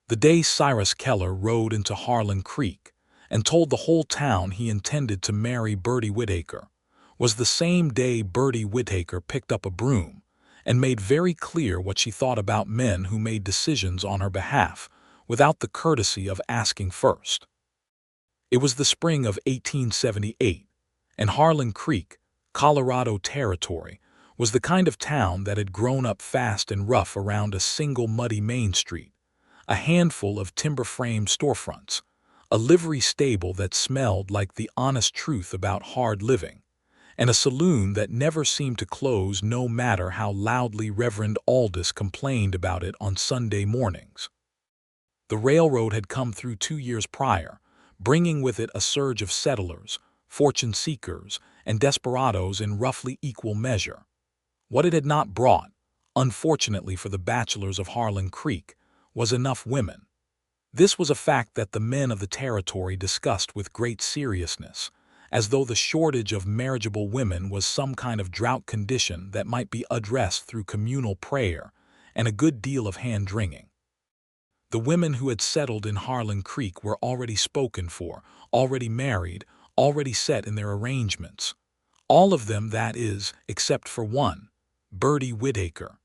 The day Cyrus Keller rode into Harlan Creek and told the whole town he intended to marry Birdie Whitaker was the same day Birdie Whitaker picked up a broom and made very clear what she thought about men who made decisions on her behalf without the courtesy of asking first. It was the spring of 1878, and Harlan Creek, Colorado Territory, was the kind of town that had grown up fast and rough around a single muddy main street, a handful of timber-framed storefronts, a livery stable that smelled like the honest truth about hard living, and a saloon that never seemed to close no matter how loudly Reverend Aldous complained about it on Sunday mornings. The railroad had come through 2 years prior, bringing with it a surge of settlers, fortune-seekers, and desperados in roughly equal measure. What it had not brought, unfortunately for the bachelors of Harlan Creek, was enough women. This was a fact that the men of the territory discussed with great seriousness, as though the shortage of marriageable women was some kind of drought condition that might be addressed through communal prayer and a good deal of hand-wringing. The women who had settled in Harlan Creek were already spoken for, already married, already set in their arrangements. All of them, that is, except for one, Birdie Whitaker.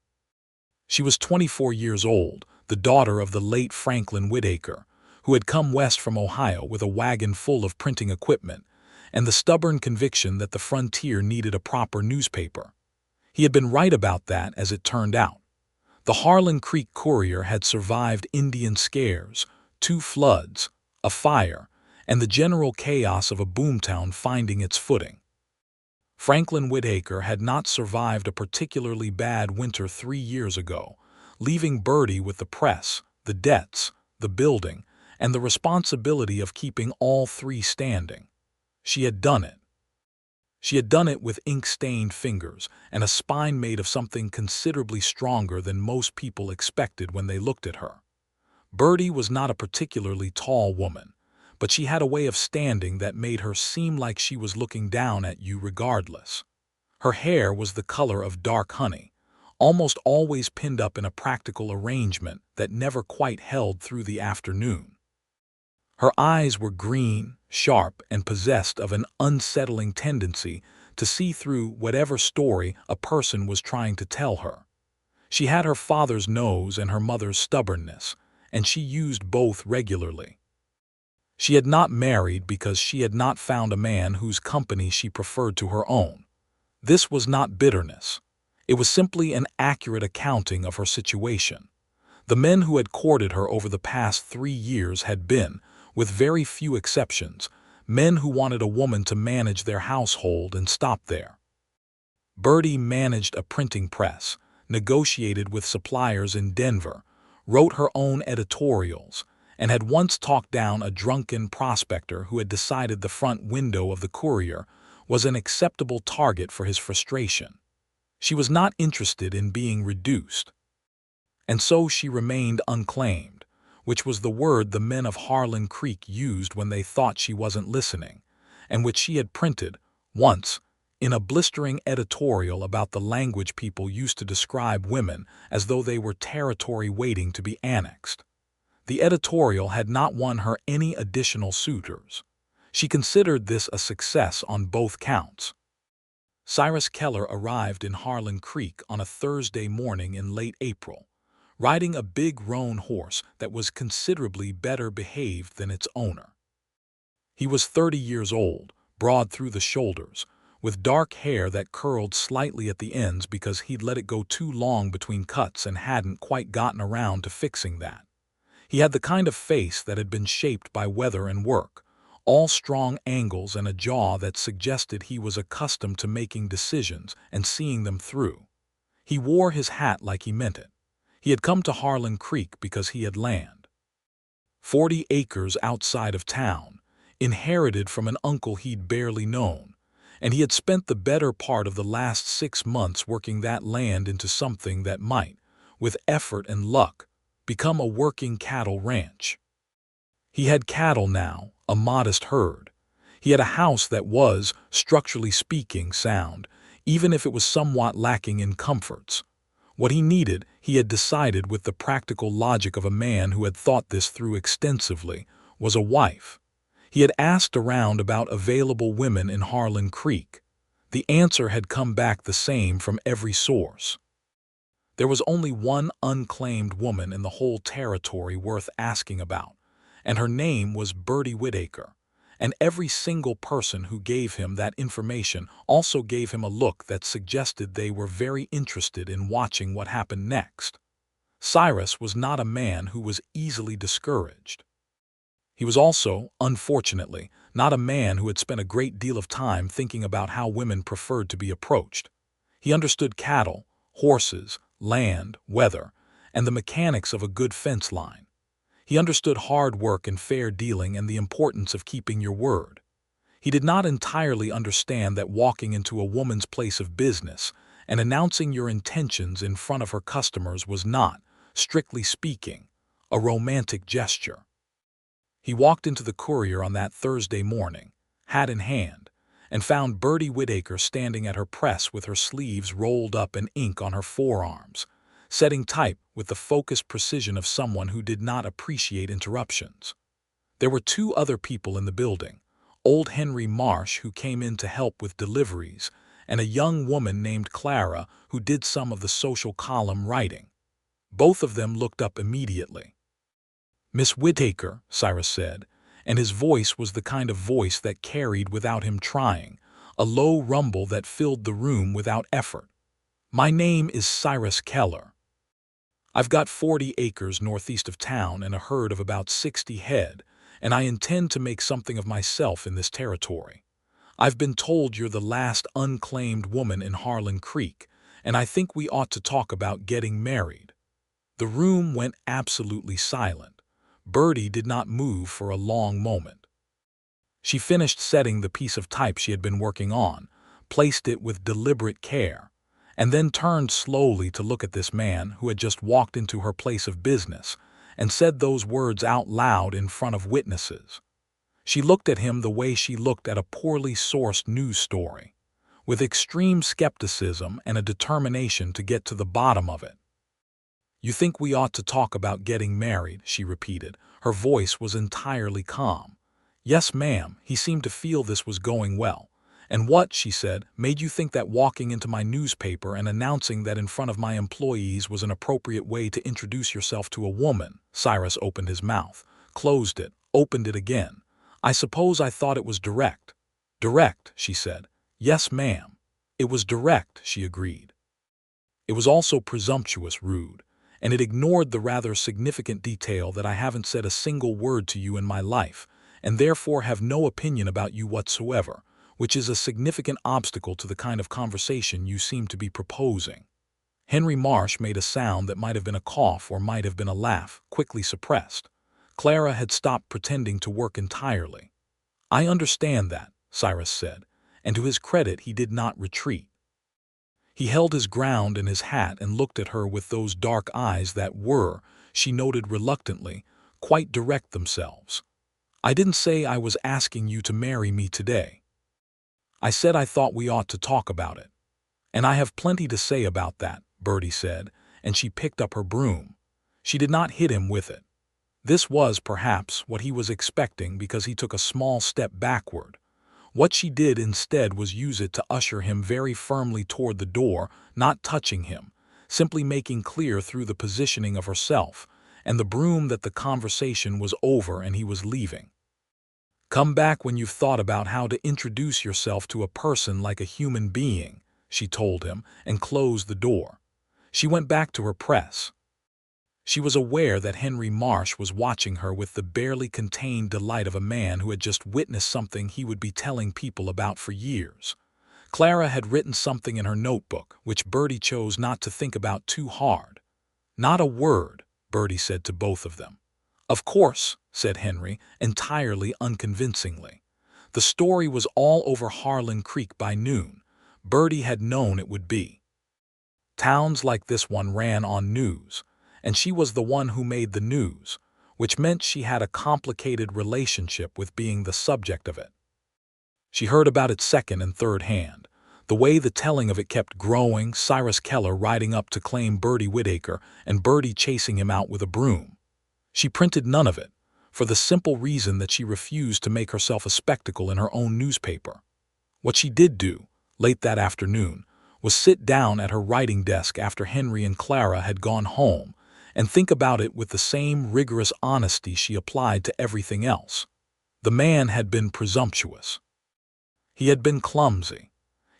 She was 24 years old, the daughter of the late Franklin Whitaker, who had come west from Ohio with a wagon full of printing equipment and the stubborn conviction that the frontier needed a proper newspaper. He had been right about that, as it turned out. The Harlan Creek Courier had survived Indian scares, 2 floods, a fire, and the general chaos of a boomtown finding its footing. Franklin Whitaker had not survived a particularly bad winter 3 years ago, leaving Birdie with the press, the debts, the building, and the responsibility of keeping all 3 standing. She had done it. She had done it with ink-stained fingers and a spine made of something considerably stronger than most people expected when they looked at her. Birdie was not a particularly tall woman, but she had a way of standing that made her seem like she was looking down at you regardless. Her hair was the color of dark honey, almost always pinned up in a practical arrangement that never quite held through the afternoon. Her eyes were green, sharp, and possessed of an unsettling tendency to see through whatever story a person was trying to tell her. She had her father's nose and her mother's stubbornness, and she used both regularly. She had not married because she had not found a man whose company she preferred to her own. This was not bitterness. It was simply an accurate accounting of her situation. The men who had courted her over the past 3 years had been, with very few exceptions, men who wanted a woman to manage their household and stop there. Birdie managed a printing press, negotiated with suppliers in Denver, wrote her own editorials, and had once talked down a drunken prospector who had decided the front window of the Courier was an acceptable target for his frustration. She was not interested in being reduced. And so she remained unclaimed, which was the word the men of Harlan Creek used when they thought she wasn't listening, and which she had printed, once, in a blistering editorial about the language people used to describe women as though they were territory waiting to be annexed. The editorial had not won her any additional suitors. She considered this a success on both counts. Cyrus Keller arrived in Harlan Creek on a Thursday morning in late April, riding a big roan horse that was considerably better behaved than its owner. He was 30 years old, broad through the shoulders, with dark hair that curled slightly at the ends because he'd let it go too long between cuts and hadn't quite gotten around to fixing that. He had the kind of face that had been shaped by weather and work, all strong angles and a jaw that suggested he was accustomed to making decisions and seeing them through. He wore his hat like he meant it. He had come to Harlan Creek because he had land. 40 acres outside of town, inherited from an uncle he'd barely known, and he had spent the better part of the last 6 months working that land into something that might, with effort and luck, become a working cattle ranch. He had cattle now, a modest herd. He had a house that was, structurally speaking, sound, even if it was somewhat lacking in comforts. What he needed, he had decided with the practical logic of a man who had thought this through extensively, was a wife. He had asked around about available women in Harlan Creek. The answer had come back the same from every source. There was only one unclaimed woman in the whole territory worth asking about, and her name was Birdie Whitaker. And every single person who gave him that information also gave him a look that suggested they were very interested in watching what happened next. Cyrus was not a man who was easily discouraged. He was also, unfortunately, not a man who had spent a great deal of time thinking about how women preferred to be approached. He understood cattle, horses, land, weather, and the mechanics of a good fence line. He understood hard work and fair dealing and the importance of keeping your word. He did not entirely understand that walking into a woman's place of business and announcing your intentions in front of her customers was not, strictly speaking, a romantic gesture. He walked into the Courier on that Thursday morning, hat in hand, and found Birdie Whitaker standing at her press with her sleeves rolled up and ink on her forearms, setting type with the focused precision of someone who did not appreciate interruptions. There were two other people in the building, old Henry Marsh, who came in to help with deliveries, and a young woman named Clara, who did some of the social column writing. Both of them looked up immediately. "Miss Whitaker," Cyrus said, and his voice was the kind of voice that carried without him trying, a low rumble that filled the room without effort. "My name is Cyrus Keller. I've got 40 acres northeast of town and a herd of about 60 head, and I intend to make something of myself in this territory. I've been told you're the last unclaimed woman in Harlan Creek, and I think we ought to talk about getting married." The room went absolutely silent. Birdie did not move for a long moment. She finished setting the piece of type she had been working on, placed it with deliberate care, and then turned slowly to look at this man who had just walked into her place of business and said those words out loud in front of witnesses. She looked at him the way she looked at a poorly sourced news story, with extreme skepticism and a determination to get to the bottom of it. "You think we ought to talk about getting married," she repeated. Her voice was entirely calm. "Yes, ma'am." He seemed to feel this was going well. "And what," she said, "made you think that walking into my newspaper and announcing that in front of my employees was an appropriate way to introduce yourself to a woman?" Cyrus opened his mouth, closed it, opened it again. "I suppose I thought it was direct." "Direct," she said. "Yes, ma'am. It was direct," she agreed. "It was also presumptuous, rude, and it ignored the rather significant detail that I haven't said a single word to you in my life, and therefore have no opinion about you whatsoever, which is a significant obstacle to the kind of conversation you seem to be proposing." Henry Marsh made a sound that might have been a cough or might have been a laugh, quickly suppressed. Clara had stopped pretending to work entirely. "I understand that," Cyrus said, and to his credit he did not retreat. He held his ground in his hat and looked at her with those dark eyes that were, she noted reluctantly, quite direct themselves. "I didn't say I was asking you to marry me today. I said I thought we ought to talk about it. And I have plenty to say about that," Birdie said, and she picked up her broom. She did not hit him with it. This was, perhaps, what he was expecting because he took a small step backward. What she did instead was use it to usher him very firmly toward the door, not touching him, simply making clear through the positioning of herself and the broom that the conversation was over and he was leaving. "Come back when you've thought about how to introduce yourself to a person like a human being," she told him, and closed the door. She went back to her press. She was aware that Henry Marsh was watching her with the barely contained delight of a man who had just witnessed something he would be telling people about for years. Clara had written something in her notebook, which Birdie chose not to think about too hard. "Not a word," Birdie said to both of them. "Of course," said Henry, entirely unconvincingly. The story was all over Harlan Creek by noon. Birdie had known it would be. Towns like this one ran on news, and she was the one who made the news, which meant she had a complicated relationship with being the subject of it. She heard about it second and third hand. The way the telling of it kept growing, Cyrus Keller riding up to claim Birdie Whitaker and Birdie chasing him out with a broom. She printed none of it, for the simple reason that she refused to make herself a spectacle in her own newspaper. What she did do, late that afternoon, was sit down at her writing desk after Henry and Clara had gone home and think about it with the same rigorous honesty she applied to everything else. The man had been presumptuous. He had been clumsy.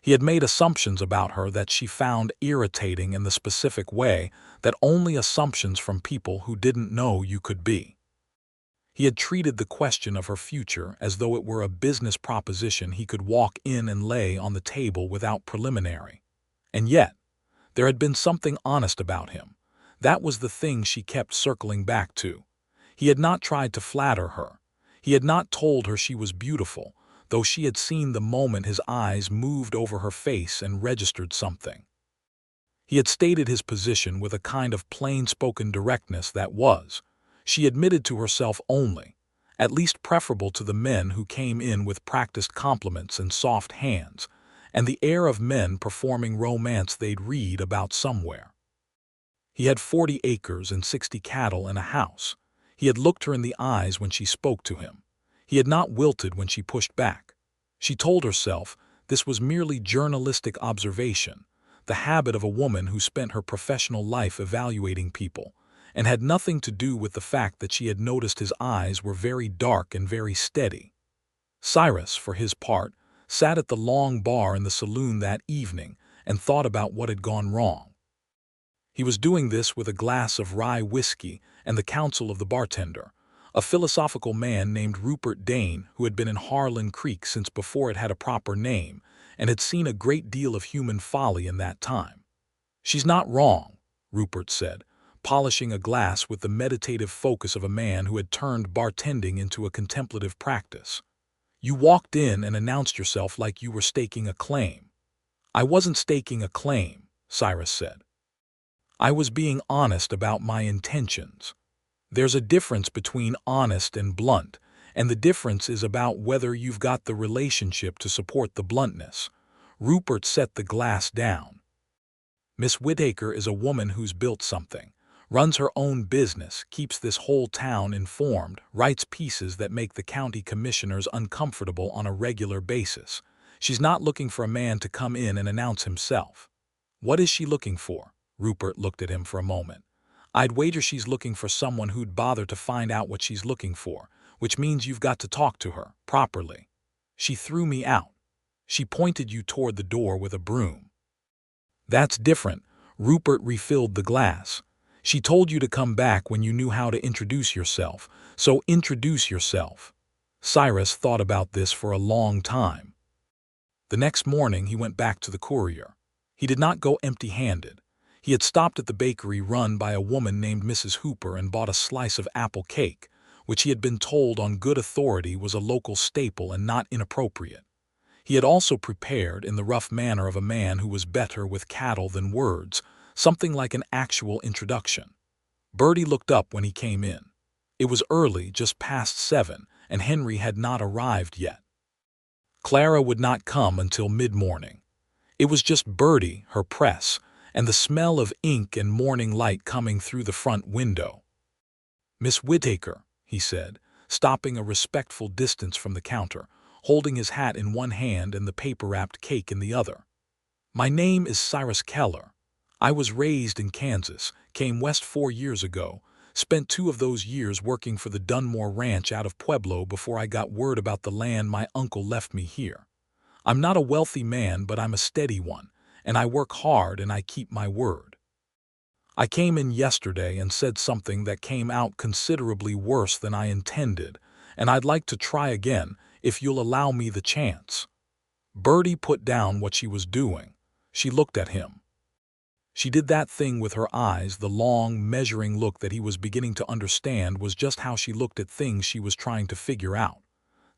He had made assumptions about her that she found irritating in the specific way that only assumptions from people who didn't know you could be. He had treated the question of her future as though it were a business proposition he could walk in and lay on the table without preliminary. And yet, there had been something honest about him. That was the thing she kept circling back to. He had not tried to flatter her. He had not told her she was beautiful, though she had seen the moment his eyes moved over her face and registered something. He had stated his position with a kind of plain-spoken directness that was, she admitted to herself only, at least preferable to the men who came in with practiced compliments and soft hands, and the air of men performing romance they'd read about somewhere. He had 40 acres and 60 cattle and a house. He had looked her in the eyes when she spoke to him. He had not wilted when she pushed back. She told herself this was merely journalistic observation, the habit of a woman who spent her professional life evaluating people, and had nothing to do with the fact that she had noticed his eyes were very dark and very steady. Cyrus, for his part, sat at the long bar in the saloon that evening and thought about what had gone wrong. He was doing this with a glass of rye whiskey and the counsel of the bartender, a philosophical man named Rupert Dane who had been in Harlan Creek since before it had a proper name and had seen a great deal of human folly in that time. "She's not wrong," Rupert said, polishing a glass with the meditative focus of a man who had turned bartending into a contemplative practice. "You walked in and announced yourself like you were staking a claim." "I wasn't staking a claim," Cyrus said. "I was being honest about my intentions. There's a difference between honest and blunt, and the difference is about whether you've got the relationship to support the bluntness." Rupert set the glass down. "Miss Whitaker is a woman who's built something, runs her own business, keeps this whole town informed, writes pieces that make the county commissioners uncomfortable on a regular basis. She's not looking for a man to come in and announce himself." "What is she looking for?" Rupert looked at him for a moment. "I'd wager she's looking for someone who'd bother to find out what she's looking for, which means you've got to talk to her, properly. She threw me out. She pointed you toward the door with a broom." "That's different." Rupert refilled the glass. "She told you to come back when you knew how to introduce yourself, so introduce yourself." Cyrus thought about this for a long time. The next morning he went back to the Courier. He did not go empty-handed. He had stopped at the bakery run by a woman named Mrs. Hooper and bought a slice of apple cake, which he had been told on good authority was a local staple and not inappropriate. He had also prepared, in the rough manner of a man who was better with cattle than words, something like an actual introduction. Birdie looked up when he came in. It was early, just past 7, and Henry had not arrived yet. Clara would not come until mid-morning. It was just Birdie, her press, and the smell of ink and morning light coming through the front window. "Miss Whitaker," he said, stopping a respectful distance from the counter, holding his hat in one hand and the paper-wrapped cake in the other. "My name is Cyrus Keller. I was raised in Kansas, came west 4 years ago, spent 2 of those years working for the Dunmore Ranch out of Pueblo before I got word about the land my uncle left me here. I'm not a wealthy man, but I'm a steady one, and I work hard and I keep my word. I came in yesterday and said something that came out considerably worse than I intended, and I'd like to try again if you'll allow me the chance." Birdie put down what she was doing. She looked at him. She did that thing with her eyes, the long, measuring look that he was beginning to understand was just how she looked at things she was trying to figure out.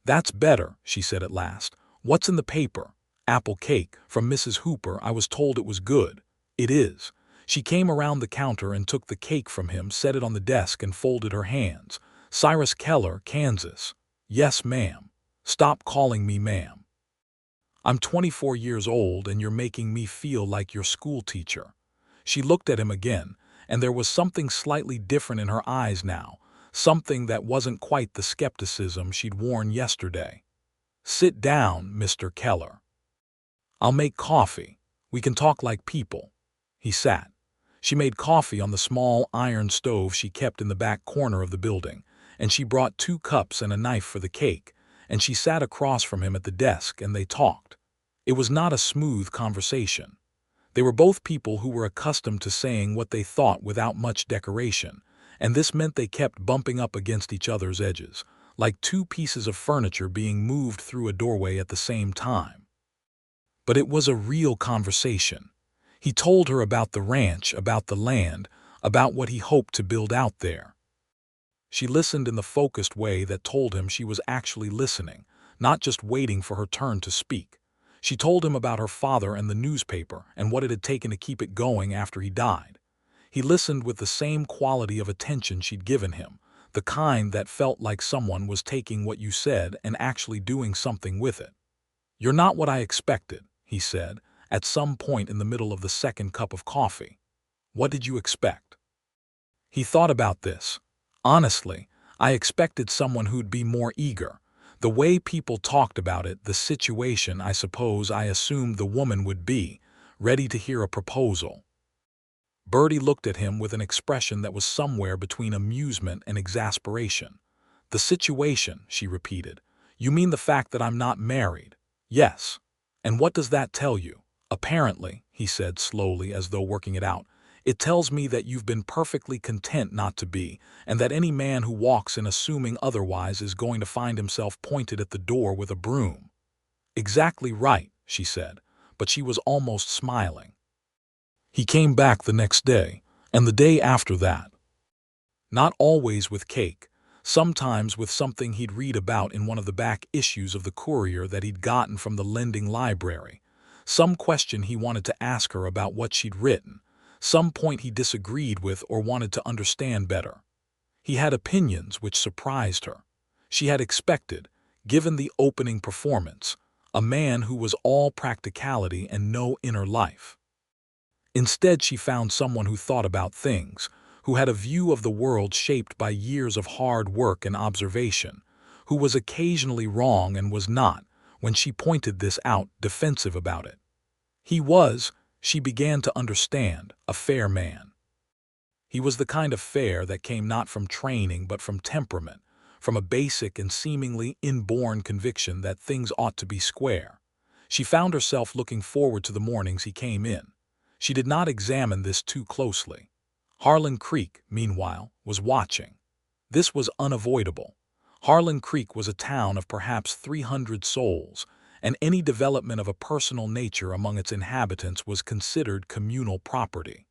"That's better," she said at last. "What's in the paper?" "Apple cake. From Mrs. Hooper. I was told it was good." "It is." She came around the counter and took the cake from him, set it on the desk, and folded her hands. "Cyrus Keller, Kansas." "Yes, ma'am." "Stop calling me ma'am." I'm 24 years old and you're making me feel like your school teacher." She looked at him again, and there was something slightly different in her eyes now, something that wasn't quite the skepticism she'd worn yesterday. "Sit down, Mr. Keller. I'll make coffee. We can talk like people." He sat. She made coffee on the small iron stove she kept in the back corner of the building, and she brought 2 cups and a knife for the cake, and she sat across from him at the desk and they talked. It was not a smooth conversation. They were both people who were accustomed to saying what they thought without much decoration, and this meant they kept bumping up against each other's edges, like 2 pieces of furniture being moved through a doorway at the same time. But it was a real conversation. He told her about the ranch, about the land, about what he hoped to build out there. She listened in the focused way that told him she was actually listening, not just waiting for her turn to speak. She told him about her father and the newspaper and what it had taken to keep it going after he died. He listened with the same quality of attention she'd given him, the kind that felt like someone was taking what you said and actually doing something with it. "You're not what I expected," he said, at some point in the middle of the second cup of coffee. "What did you expect?" He thought about this. "Honestly, I expected someone who'd be more eager. The way people talked about it, the situation, I suppose I assumed the woman would be, ready to hear a proposal." Birdie looked at him with an expression that was somewhere between amusement and exasperation. "The situation," she repeated. "You mean the fact that I'm not married?" "Yes. And what does that tell you?" "Apparently," he said slowly as though working it out, "it tells me that you've been perfectly content not to be, and that any man who walks in assuming otherwise is going to find himself pointed at the door with a broom." "Exactly right," she said, but she was almost smiling. He came back the next day, and the day after that. Not always with cake, sometimes with something he'd read about in one of the back issues of the Courier that he'd gotten from the lending library. Some question he wanted to ask her about what she'd written, some point he disagreed with or wanted to understand better. He had opinions which surprised her. She had expected, given the opening performance, a man who was all practicality and no inner life. Instead, she found someone who thought about things, who had a view of the world shaped by years of hard work and observation, who was occasionally wrong and was not, when she pointed this out, defensive about it. He was, she began to understand, a fair man. He was the kind of fair that came not from training but from temperament, from a basic and seemingly inborn conviction that things ought to be square. She found herself looking forward to the mornings he came in. She did not examine this too closely. Harlan Creek, meanwhile, was watching. This was unavoidable. Harlan Creek was a town of perhaps 300 souls, and any development of a personal nature among its inhabitants was considered communal property.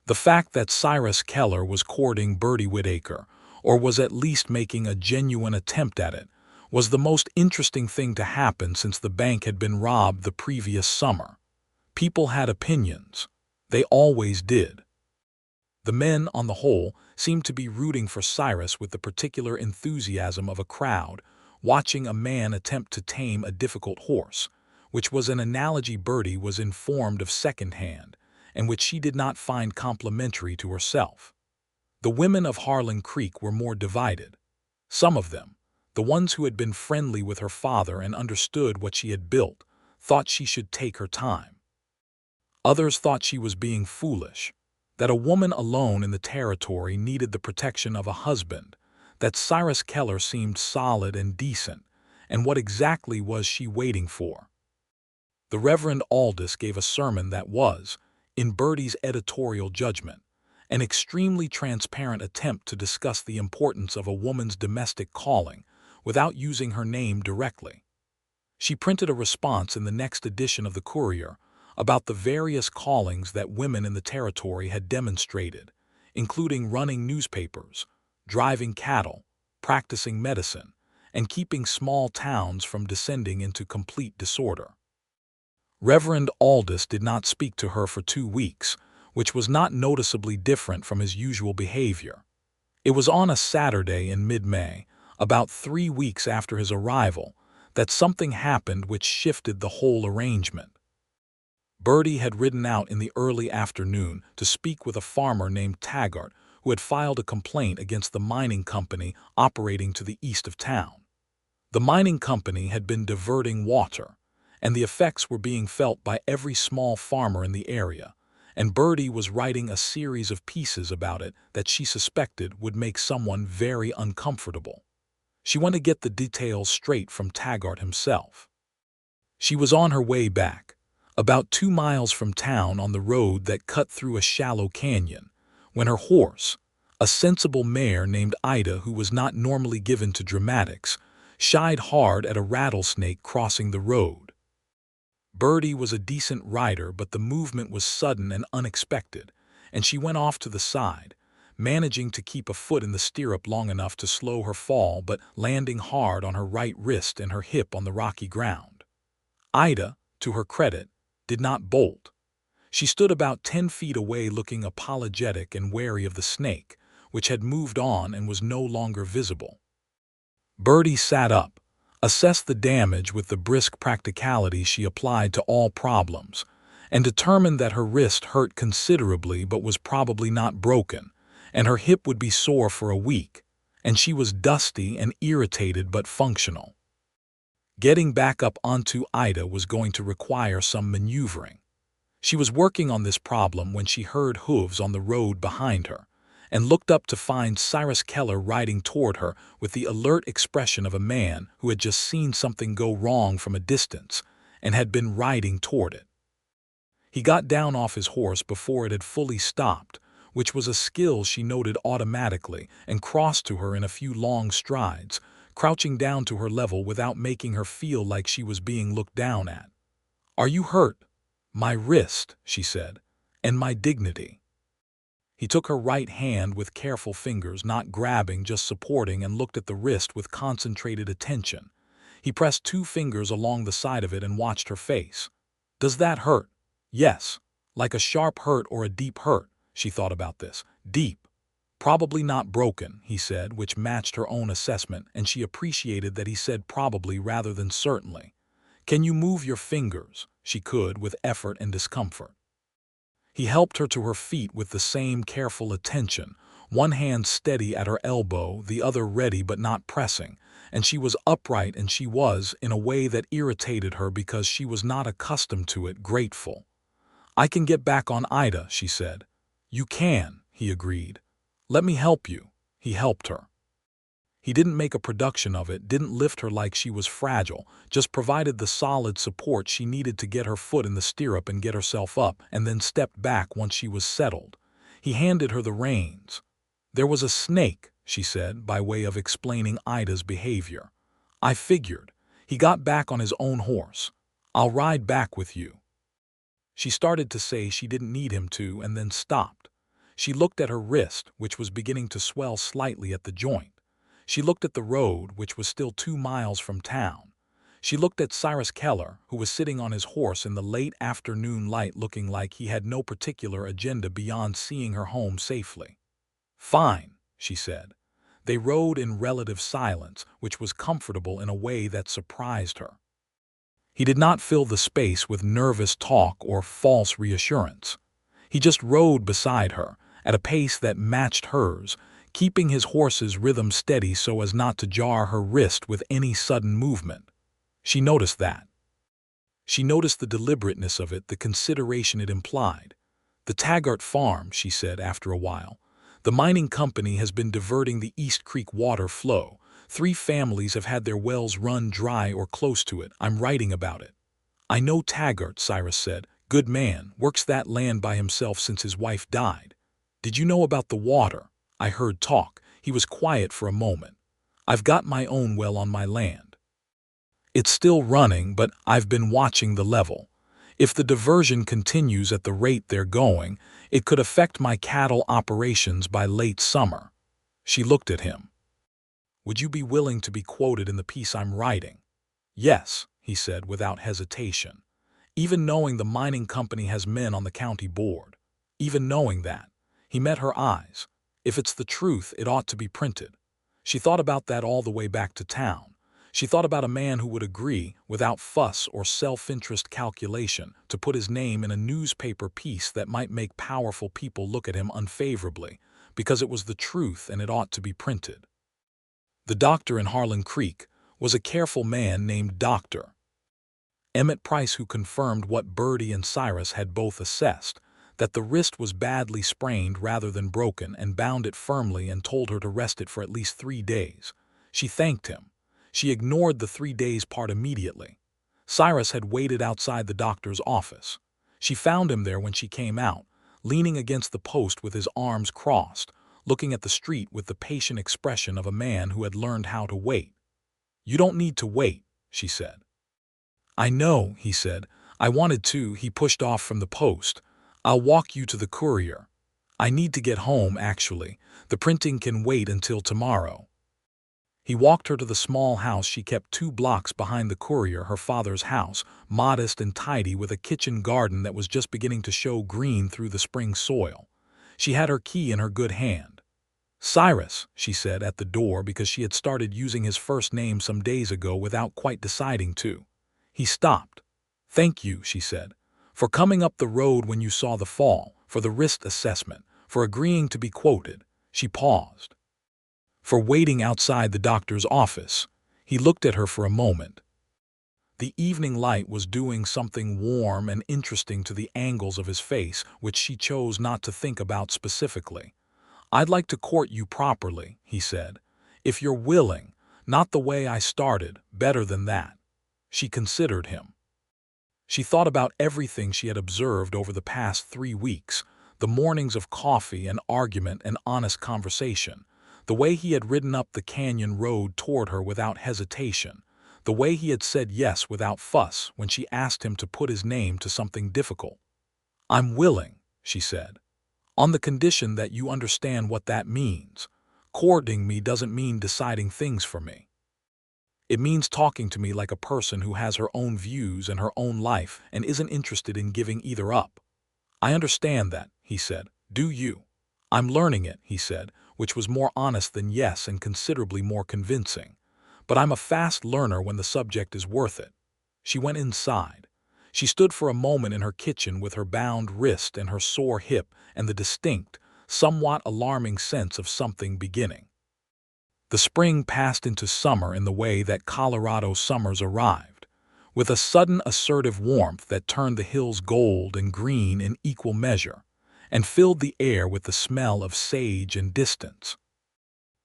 The fact that Cyrus Keller was courting Birdie Whitaker, or was at least making a genuine attempt at it, was the most interesting thing to happen since the bank had been robbed the previous summer. People had opinions. They always did. The men, on the whole, seemed to be rooting for Cyrus with the particular enthusiasm of a crowd, watching a man attempt to tame a difficult horse, which was an analogy Birdie was informed of secondhand, and which she did not find complimentary to herself. The women of Harlan Creek were more divided. Some of them, the ones who had been friendly with her father and understood what she had built, thought she should take her time. Others thought she was being foolish, that a woman alone in the territory needed the protection of a husband, that Cyrus Keller seemed solid and decent, and what exactly was she waiting for? The Reverend Aldous gave a sermon that was, in Birdie's editorial judgment, an extremely transparent attempt to discuss the importance of a woman's domestic calling without using her name directly. She printed a response in the next edition of the Courier about the various callings that women in the territory had demonstrated, including running newspapers, driving cattle, practicing medicine, and keeping small towns from descending into complete disorder. Reverend Aldous did not speak to her for 2 weeks, which was not noticeably different from his usual behavior. It was on a Saturday in mid-May, about 3 weeks after his arrival, that something happened which shifted the whole arrangement. Birdie had ridden out in the early afternoon to speak with a farmer named Taggart who had filed a complaint against the mining company operating to the east of town. The mining company had been diverting water, and the effects were being felt by every small farmer in the area, and Birdie was writing a series of pieces about it that she suspected would make someone very uncomfortable. She wanted to get the details straight from Taggart himself. She was on her way back, about 2 miles from town on the road that cut through a shallow canyon, when her horse, a sensible mare named Ida who was not normally given to dramatics, shied hard at a rattlesnake crossing the road. Birdie was a decent rider, but the movement was sudden and unexpected, and she went off to the side, managing to keep a foot in the stirrup long enough to slow her fall but landing hard on her right wrist and her hip on the rocky ground. Ida, to her credit, did not bolt. She stood about 10 feet away looking apologetic and wary of the snake, which had moved on and was no longer visible. Birdie sat up, assessed the damage with the brisk practicality she applied to all problems, and determined that her wrist hurt considerably but was probably not broken, and her hip would be sore for a week, and she was dusty and irritated but functional. Getting back up onto Ida was going to require some maneuvering. She was working on this problem when she heard hooves on the road behind her, and looked up to find Cyrus Keller riding toward her with the alert expression of a man who had just seen something go wrong from a distance and had been riding toward it. He got down off his horse before it had fully stopped, which was a skill she noted automatically, and crossed to her in a few long strides, crouching down to her level without making her feel like she was being looked down at. "Are you hurt?" "My wrist," she said, "and my dignity." He took her right hand with careful fingers, not grabbing, just supporting, and looked at the wrist with concentrated attention. He pressed 2 fingers along the side of it and watched her face. "Does that hurt?" "Yes, like a sharp hurt or a deep hurt." She thought about this. "Deep. Probably not broken," he said, which matched her own assessment, and she appreciated that he said probably rather than certainly. "Can you move your fingers?" She could, with effort and discomfort. He helped her to her feet with the same careful attention, one hand steady at her elbow, the other ready but not pressing, and she was upright, and she was, in a way that irritated her because she was not accustomed to it, grateful. "I can get back on Ida," she said. "You can," he agreed. "Let me help you." He helped her. He didn't make a production of it, didn't lift her like she was fragile, just provided the solid support she needed to get her foot in the stirrup and get herself up, and then stepped back once she was settled. He handed her the reins. "There was a snake," she said, by way of explaining Ida's behavior. "I figured." He got back on his own horse. "I'll ride back with you." She started to say she didn't need him to, and then stopped. She looked at her wrist, which was beginning to swell slightly at the joint. She looked at the road, which was still 2 miles from town. She looked at Cyrus Keller, who was sitting on his horse in the late afternoon light looking like he had no particular agenda beyond seeing her home safely. "Fine," she said. They rode in relative silence, which was comfortable in a way that surprised her. He did not fill the space with nervous talk or false reassurance. He just rode beside her, at a pace that matched hers, keeping his horse's rhythm steady so as not to jar her wrist with any sudden movement. She noticed that. She noticed the deliberateness of it, the consideration it implied. "The Taggart farm," she said after a while. "The mining company has been diverting the East Creek water flow. 3 families have had their wells run dry or close to it. I'm writing about it." "I know Taggart," Cyrus said. "Good man, works that land by himself since his wife died." "Did you know about the water?" "I heard talk." He was quiet for a moment. "I've got my own well on my land. It's still running, but I've been watching the level. If the diversion continues at the rate they're going, it could affect my cattle operations by late summer." She looked at him. "Would you be willing to be quoted in the piece I'm writing?" "Yes," he said without hesitation. "Even knowing the mining company has men on the county board. Even knowing that." He met her eyes. "If it's the truth, it ought to be printed." She thought about that all the way back to town. She thought about a man who would agree, without fuss or self-interest calculation, to put his name in a newspaper piece that might make powerful people look at him unfavorably, because it was the truth and it ought to be printed. The doctor in Harlan Creek was a careful man named Dr. Emmett Price, who confirmed what Birdie and Cyrus had both assessed, that the wrist was badly sprained rather than broken, and bound it firmly and told her to rest it for at least 3 days. She thanked him. She ignored the 3 days part immediately. Cyrus had waited outside the doctor's office. She found him there when she came out, leaning against the post with his arms crossed, looking at the street with the patient expression of a man who had learned how to wait. "You don't need to wait," she said. "I know," he said. "I wanted to." He pushed off from the post. "I'll walk you to the courier. I need to get home, actually. The printing can wait until tomorrow." He walked her to the small house she kept 2 blocks behind the courier, her father's house, modest and tidy, with a kitchen garden that was just beginning to show green through the spring soil. She had her key in her good hand. "Cyrus," she said at the door, because she had started using his first name some days ago without quite deciding to. He stopped. "Thank you," she said, "for coming up the road when you saw the fall, for the wrist assessment, for agreeing to be quoted." She paused. "For waiting outside the doctor's office." He looked at her for a moment. The evening light was doing something warm and interesting to the angles of his face, which she chose not to think about specifically. "I'd like to court you properly," he said, "if you're willing, not the way I started, better than that." She considered him. She thought about everything she had observed over the past 3 weeks, the mornings of coffee and argument and honest conversation, the way he had ridden up the canyon road toward her without hesitation, the way he had said yes without fuss when she asked him to put his name to something difficult. "I'm willing," she said, "on the condition that you understand what that means. Courting me doesn't mean deciding things for me. It means talking to me like a person who has her own views and her own life and isn't interested in giving either up." "I understand that," he said. "Do you?" "I'm learning it," he said, which was more honest than yes and considerably more convincing. "But I'm a fast learner when the subject is worth it." She went inside. She stood for a moment in her kitchen with her bound wrist and her sore hip and the distinct, somewhat alarming sense of something beginning. The spring passed into summer in the way that Colorado summers arrived, with a sudden assertive warmth that turned the hills gold and green in equal measure, and filled the air with the smell of sage and distance.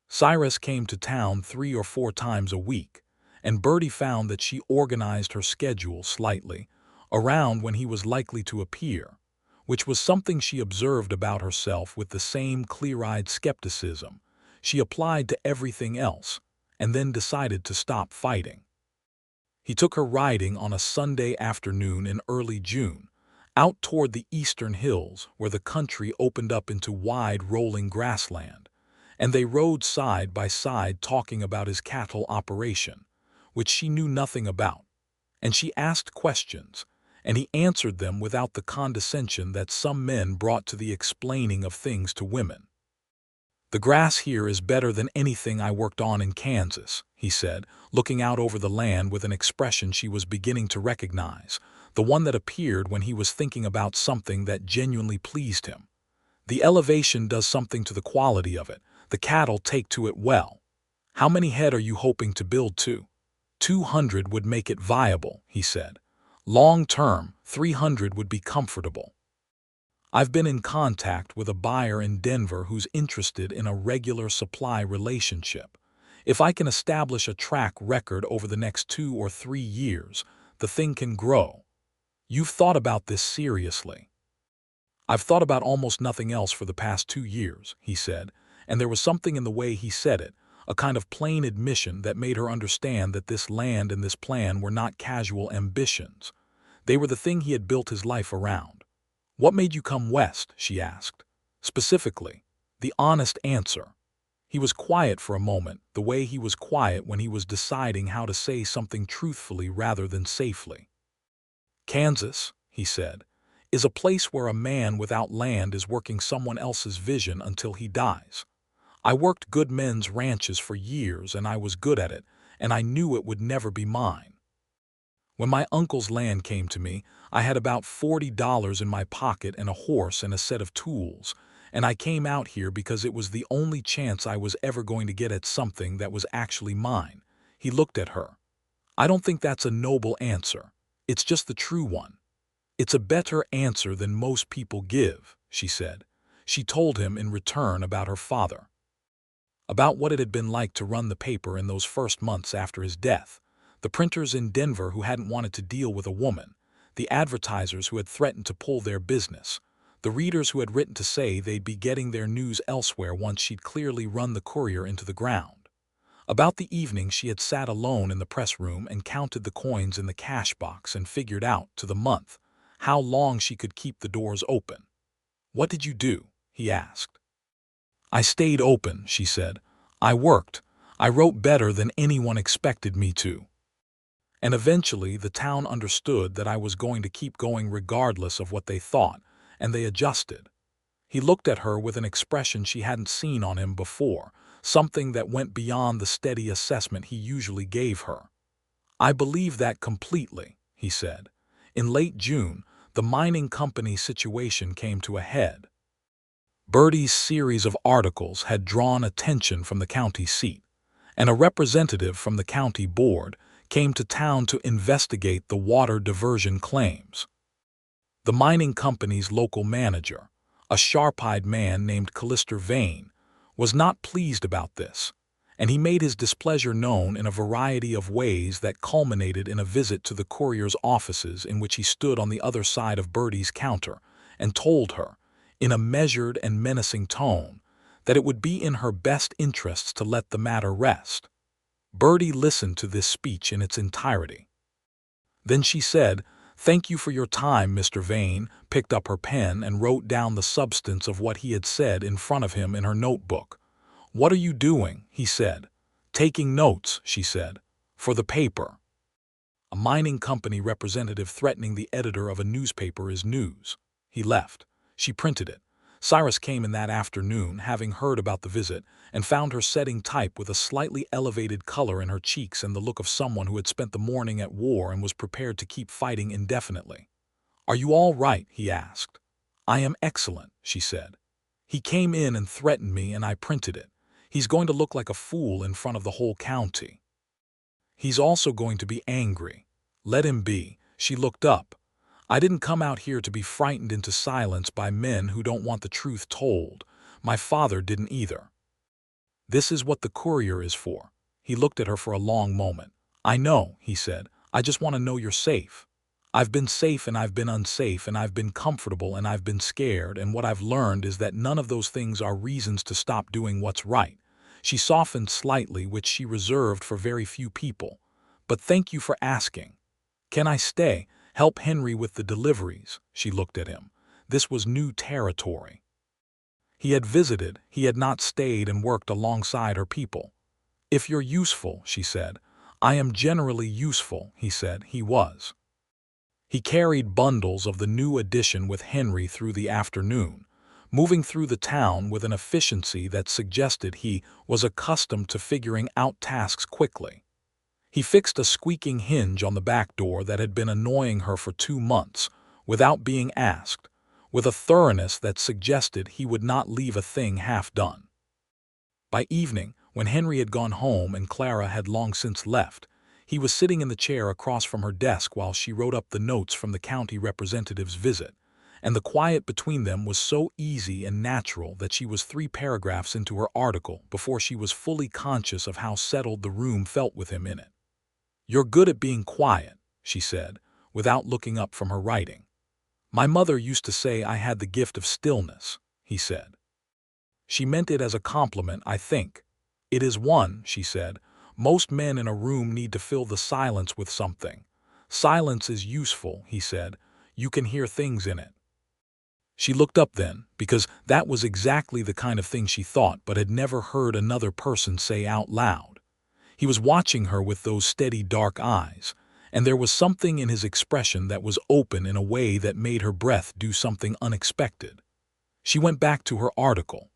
Cyrus came to town 3 or 4 times a week, and Birdie found that she organized her schedule slightly around when he was likely to appear, which was something she observed about herself with the same clear-eyed skepticism she applied to everything else, and then decided to stop fighting. He took her riding on a Sunday afternoon in early June, out toward the eastern hills where the country opened up into wide rolling grassland, and they rode side by side talking about his cattle operation, which she knew nothing about, and she asked questions, and he answered them without the condescension that some men brought to the explaining of things to women. "The grass here is better than anything I worked on in Kansas," he said, looking out over the land with an expression she was beginning to recognize, the one that appeared when he was thinking about something that genuinely pleased him. "The elevation does something to the quality of it. The cattle take to it well. How many head are you hoping to build to?" 200 would make it viable," he said. "Long term, 300 would be comfortable. I've been in contact with a buyer in Denver who's interested in a regular supply relationship. If I can establish a track record over the next 2 or 3 years, the thing can grow. You've thought about this seriously." "I've thought about almost nothing else for the past 2 years," he said, and there was something in the way he said it, a kind of plain admission that made her understand that this land and this plan were not casual ambitions. They were the thing he had built his life around. "What made you come west?" she asked. "Specifically." The honest answer. He was quiet for a moment, the way he was quiet when he was deciding how to say something truthfully rather than safely. "Kansas," he said, "is a place where a man without land is working someone else's vision until he dies. I worked good men's ranches for years and I was good at it, and I knew it would never be mine. When my uncle's land came to me, I had about $40 in my pocket and a horse and a set of tools, and I came out here because it was the only chance I was ever going to get at something that was actually mine." He looked at her. "I don't think that's a noble answer. It's just the true one." "It's a better answer than most people give," she said. She told him in return about her father, about what it had been like to run the paper in those first months after his death, the printers in Denver who hadn't wanted to deal with a woman, the advertisers who had threatened to pull their business, the readers who had written to say they'd be getting their news elsewhere once she'd clearly run the Courier into the ground. About the evening she had sat alone in the press room and counted the coins in the cash box and figured out, to the month, how long she could keep the doors open. "What did you do?" he asked. "I stayed open," she said. "I worked. I wrote better than anyone expected me to. And eventually the town understood that I was going to keep going regardless of what they thought, and they adjusted." He looked at her with an expression she hadn't seen on him before, something that went beyond the steady assessment he usually gave her. "I believe that completely," he said. In late June, the mining company situation came to a head. Birdie's series of articles had drawn attention from the county seat, and a representative from the county board came to town to investigate the water diversion claims. The mining company's local manager, a sharp-eyed man named Callista Vane, was not pleased about this, and he made his displeasure known in a variety of ways that culminated in a visit to the Courier's offices, in which he stood on the other side of Birdie's counter and told her, in a measured and menacing tone, that it would be in her best interests to let the matter rest. Birdie listened to this speech in its entirety. Then she said, "Thank you for your time, Mr. Vane," picked up her pen and wrote down the substance of what he had said in front of him in her notebook. "What are you doing?" he said. "Taking notes," she said. "For the paper." A mining company representative threatening the editor of a newspaper is news. He left. She printed it. Cyrus came in that afternoon, having heard about the visit, and found her setting type with a slightly elevated color in her cheeks and the look of someone who had spent the morning at war and was prepared to keep fighting indefinitely. "Are you all right?" he asked. "I am excellent," she said. "He came in and threatened me, and I printed it. He's going to look like a fool in front of the whole county. He's also going to be angry. Let him be." She looked up. "I didn't come out here to be frightened into silence by men who don't want the truth told. My father didn't either. This is what the Courier is for." He looked at her for a long moment. "I know," he said. "I just want to know you're safe. I've been safe and I've been unsafe, and I've been comfortable and I've been scared, and what I've learned is that none of those things are reasons to stop doing what's right." She softened slightly, which she reserved for very few people. "But thank you for asking. Can I stay? Help Henry with the deliveries?" She looked at him. This was new territory. He had visited, he had not stayed and worked alongside her people. "If you're useful," she said. "I am generally useful," he said. He was. He carried bundles of the new edition with Henry through the afternoon, moving through the town with an efficiency that suggested he was accustomed to figuring out tasks quickly. He fixed a squeaking hinge on the back door that had been annoying her for 2 months, without being asked, with a thoroughness that suggested he would not leave a thing half done. By evening, when Henry had gone home and Clara had long since left, he was sitting in the chair across from her desk while she wrote up the notes from the county representative's visit, and the quiet between them was so easy and natural that she was 3 paragraphs into her article before she was fully conscious of how settled the room felt with him in it. "You're good at being quiet," she said, without looking up from her writing. "My mother used to say I had the gift of stillness," he said. She meant it as a compliment, I think. "It is one," she said. "Most men in a room need to fill the silence with something. Silence is useful," he said. "You can hear things in it." She looked up then, because that was exactly the kind of thing she thought but had never heard another person say out loud. He was watching her with those steady dark eyes, and there was something in his expression that was open in a way that made her breath do something unexpected. She went back to her article.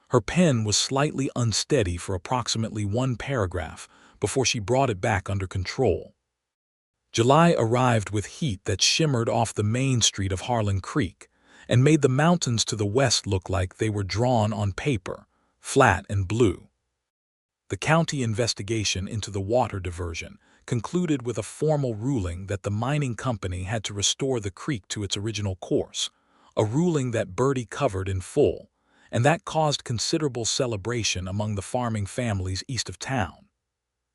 Her pen was slightly unsteady for approximately one paragraph before she brought it back under control. July arrived with heat that shimmered off the main street of Harlan Creek and made the mountains to the west look like they were drawn on paper, flat and blue. The county investigation into the water diversion concluded with a formal ruling that the mining company had to restore the creek to its original course, a ruling that Birdie covered in full, and that caused considerable celebration among the farming families east of town.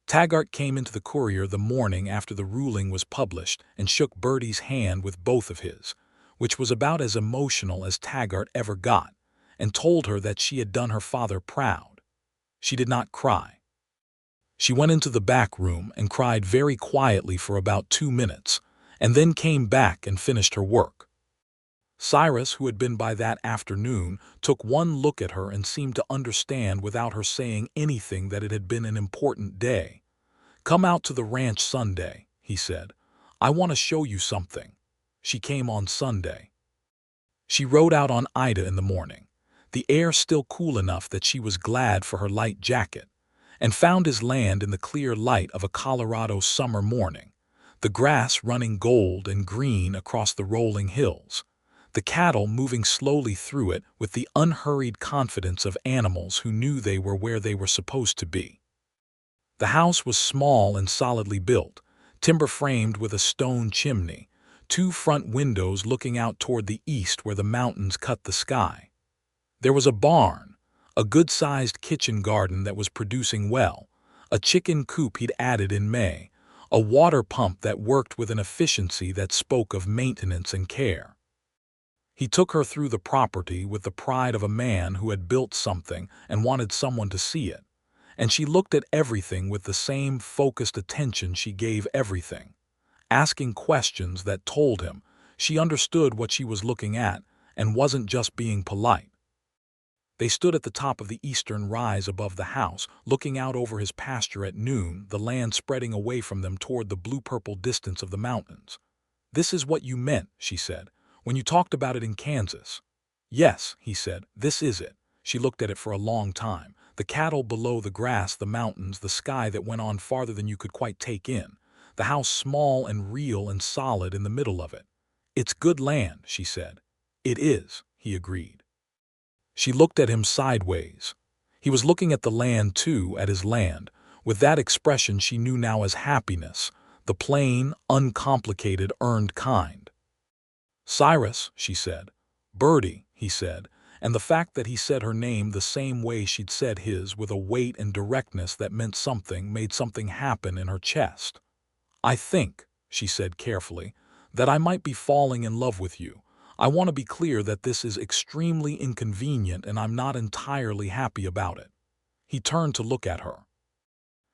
Taggart came into the Courier the morning after the ruling was published and shook Birdie's hand with both of his, which was about as emotional as Taggart ever got, and told her that she had done her father proud. She did not cry. She went into the back room and cried very quietly for about 2 minutes, and then came back and finished her work. Cyrus, who had been by that afternoon, took one look at her and seemed to understand without her saying anything that it had been an important day. "Come out to the ranch Sunday," he said. "I want to show you something." She came on Sunday. She rode out on Ida in the morning, the air still cool enough that she was glad for her light jacket, and found his land in the clear light of a Colorado summer morning, the grass running gold and green across the rolling hills, the cattle moving slowly through it with the unhurried confidence of animals who knew they were where they were supposed to be. The house was small and solidly built, timber-framed with a stone chimney, 2 front windows looking out toward the east where the mountains cut the sky. There was a barn, a good-sized kitchen garden that was producing well, a chicken coop he'd added in May, a water pump that worked with an efficiency that spoke of maintenance and care. He took her through the property with the pride of a man who had built something and wanted someone to see it, and she looked at everything with the same focused attention she gave everything, asking questions that told him she understood what she was looking at and wasn't just being polite. They stood at the top of the eastern rise above the house, looking out over his pasture at noon, the land spreading away from them toward the blue-purple distance of the mountains. "This is what you meant," she said, "when you talked about it in Kansas." "Yes," he said, "this is it." She looked at it for a long time. The cattle below, the grass, the mountains, the sky that went on farther than you could quite take in, the house small and real and solid in the middle of it. "It's good land," she said. "It is," he agreed. She looked at him sideways. He was looking at the land too, at his land, with that expression she knew now as happiness, the plain, uncomplicated, earned kind. "Cyrus," she said. "Birdie," he said, and the fact that he said her name the same way she'd said his, with a weight and directness that meant something, made something happen in her chest. "I think," she said carefully, "that I might be falling in love with you. I want to be clear that this is extremely inconvenient and I'm not entirely happy about it." He turned to look at her.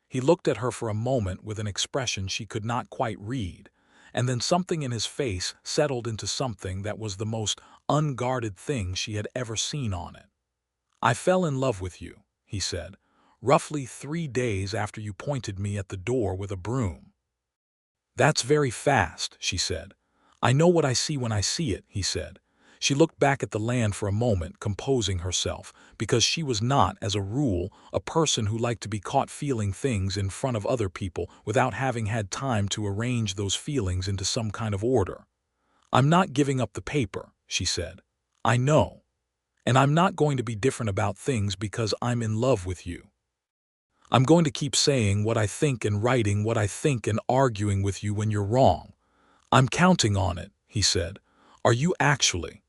He looked at her for a moment with an expression she could not quite read, and then something in his face settled into something that was the most unguarded thing she had ever seen on it. "I fell in love with you," he said, "roughly 3 days after you pointed me at the door with a broom." "That's very fast," she said. "I know what I see when I see it," he said. She looked back at the land for a moment, composing herself, because she was not, as a rule, a person who liked to be caught feeling things in front of other people without having had time to arrange those feelings into some kind of order. "I'm not giving up the paper," she said. "I know. And I'm not going to be different about things because I'm in love with you. I'm going to keep saying what I think and writing what I think and arguing with you when you're wrong. I'm counting on it," he said. "Are you actually?"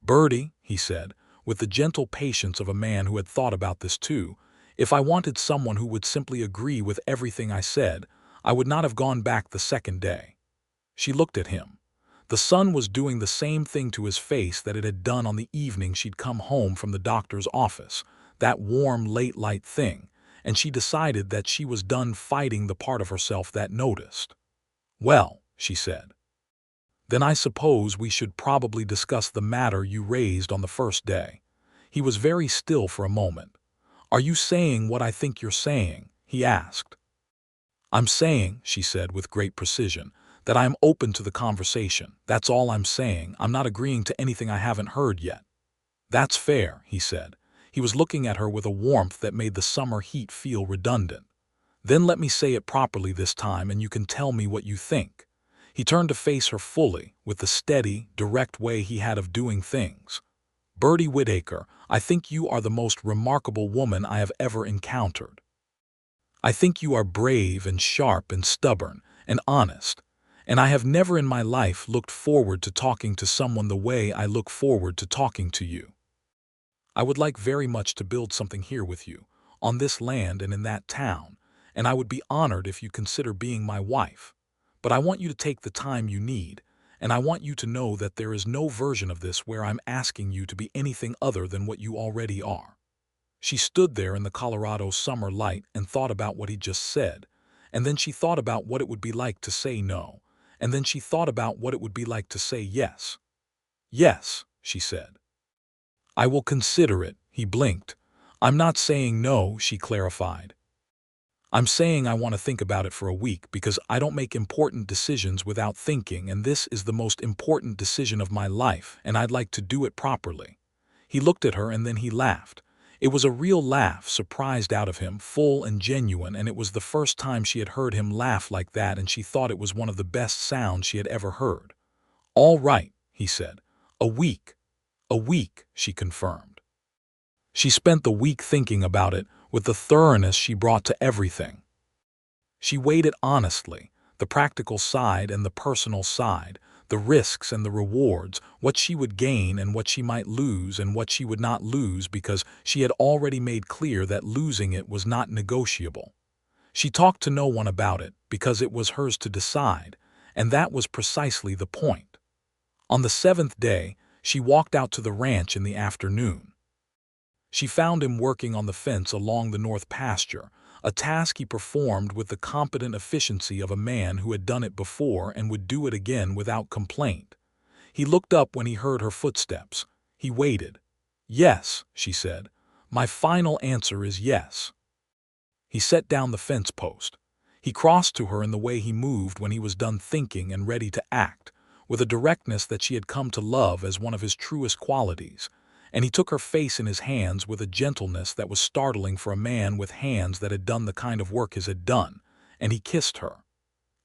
"Birdie," he said, with the gentle patience of a man who had thought about this too, "if I wanted someone who would simply agree with everything I said, I would not have gone back the second day." She looked at him. The sun was doing the same thing to his face that it had done on the evening she'd come home from the doctor's office, that warm, late light thing, and she decided that she was done fighting the part of herself that noticed. "Well," she said, "then I suppose we should probably discuss the matter you raised on the first day." He was very still for a moment. "Are you saying what I think you're saying?" he asked. "I'm saying," she said with great precision, "that I am open to the conversation. That's all I'm saying. I'm not agreeing to anything I haven't heard yet." "That's fair," he said. He was looking at her with a warmth that made the summer heat feel redundant. "Then let me say it properly this time and you can tell me what you think." He turned to face her fully, with the steady, direct way he had of doing things. "Birdie Whitaker, I think you are the most remarkable woman I have ever encountered. I think you are brave and sharp and stubborn and honest, and I have never in my life looked forward to talking to someone the way I look forward to talking to you. I would like very much to build something here with you, on this land and in that town, and I would be honored if you consider being my wife. But I want you to take the time you need, and I want you to know that there is no version of this where I'm asking you to be anything other than what you already are." She stood there in the Colorado summer light and thought about what he just said, and then she thought about what it would be like to say no, and then she thought about what it would be like to say yes. "Yes," she said. "I will consider it," he blinked. "I'm not saying no," she clarified. "I'm saying I want to think about it for a week because I don't make important decisions without thinking, and this is the most important decision of my life, and I'd like to do it properly." He looked at her and then he laughed. It was a real laugh, surprised out of him, full and genuine, and it was the first time she had heard him laugh like that, and she thought it was one of the best sounds she had ever heard. "All right," he said. "A week." "A week," she confirmed. She spent the week thinking about it with the thoroughness she brought to everything. She weighed it honestly, the practical side and the personal side, the risks and the rewards, what she would gain and what she might lose and what she would not lose, because she had already made clear that losing it was not negotiable. She talked to no one about it because it was hers to decide, and that was precisely the point. On the 7th day, she walked out to the ranch in the afternoon. She found him working on the fence along the north pasture, a task he performed with the competent efficiency of a man who had done it before and would do it again without complaint. He looked up when he heard her footsteps. He waited. "Yes," she said. "My final answer is yes." He set down the fence post. He crossed to her in the way he moved when he was done thinking and ready to act, with a directness that she had come to love as one of his truest qualities, and he took her face in his hands with a gentleness that was startling for a man with hands that had done the kind of work his had done, and he kissed her.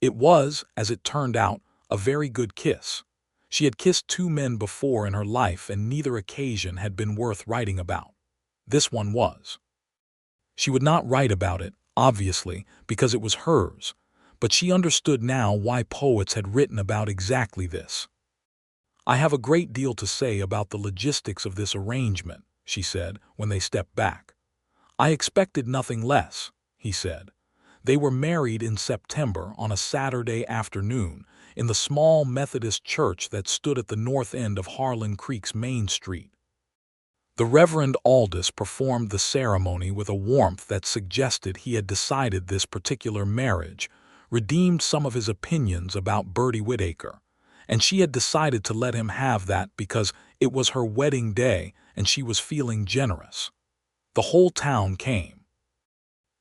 It was, as it turned out, a very good kiss. She had kissed 2 men before in her life, and neither occasion had been worth writing about. This one was. She would not write about it, obviously, because it was hers, but she understood now why poets had written about exactly this. "I have a great deal to say about the logistics of this arrangement," she said, when they stepped back. "I expected nothing less," he said. They were married in September on a Saturday afternoon in the small Methodist church that stood at the north end of Harlan Creek's Main Street. The Reverend Aldous performed the ceremony with a warmth that suggested he had decided this particular marriage, redeemed some of his opinions about Birdie Whitaker, and she had decided to let him have that because it was her wedding day and she was feeling generous. The whole town came.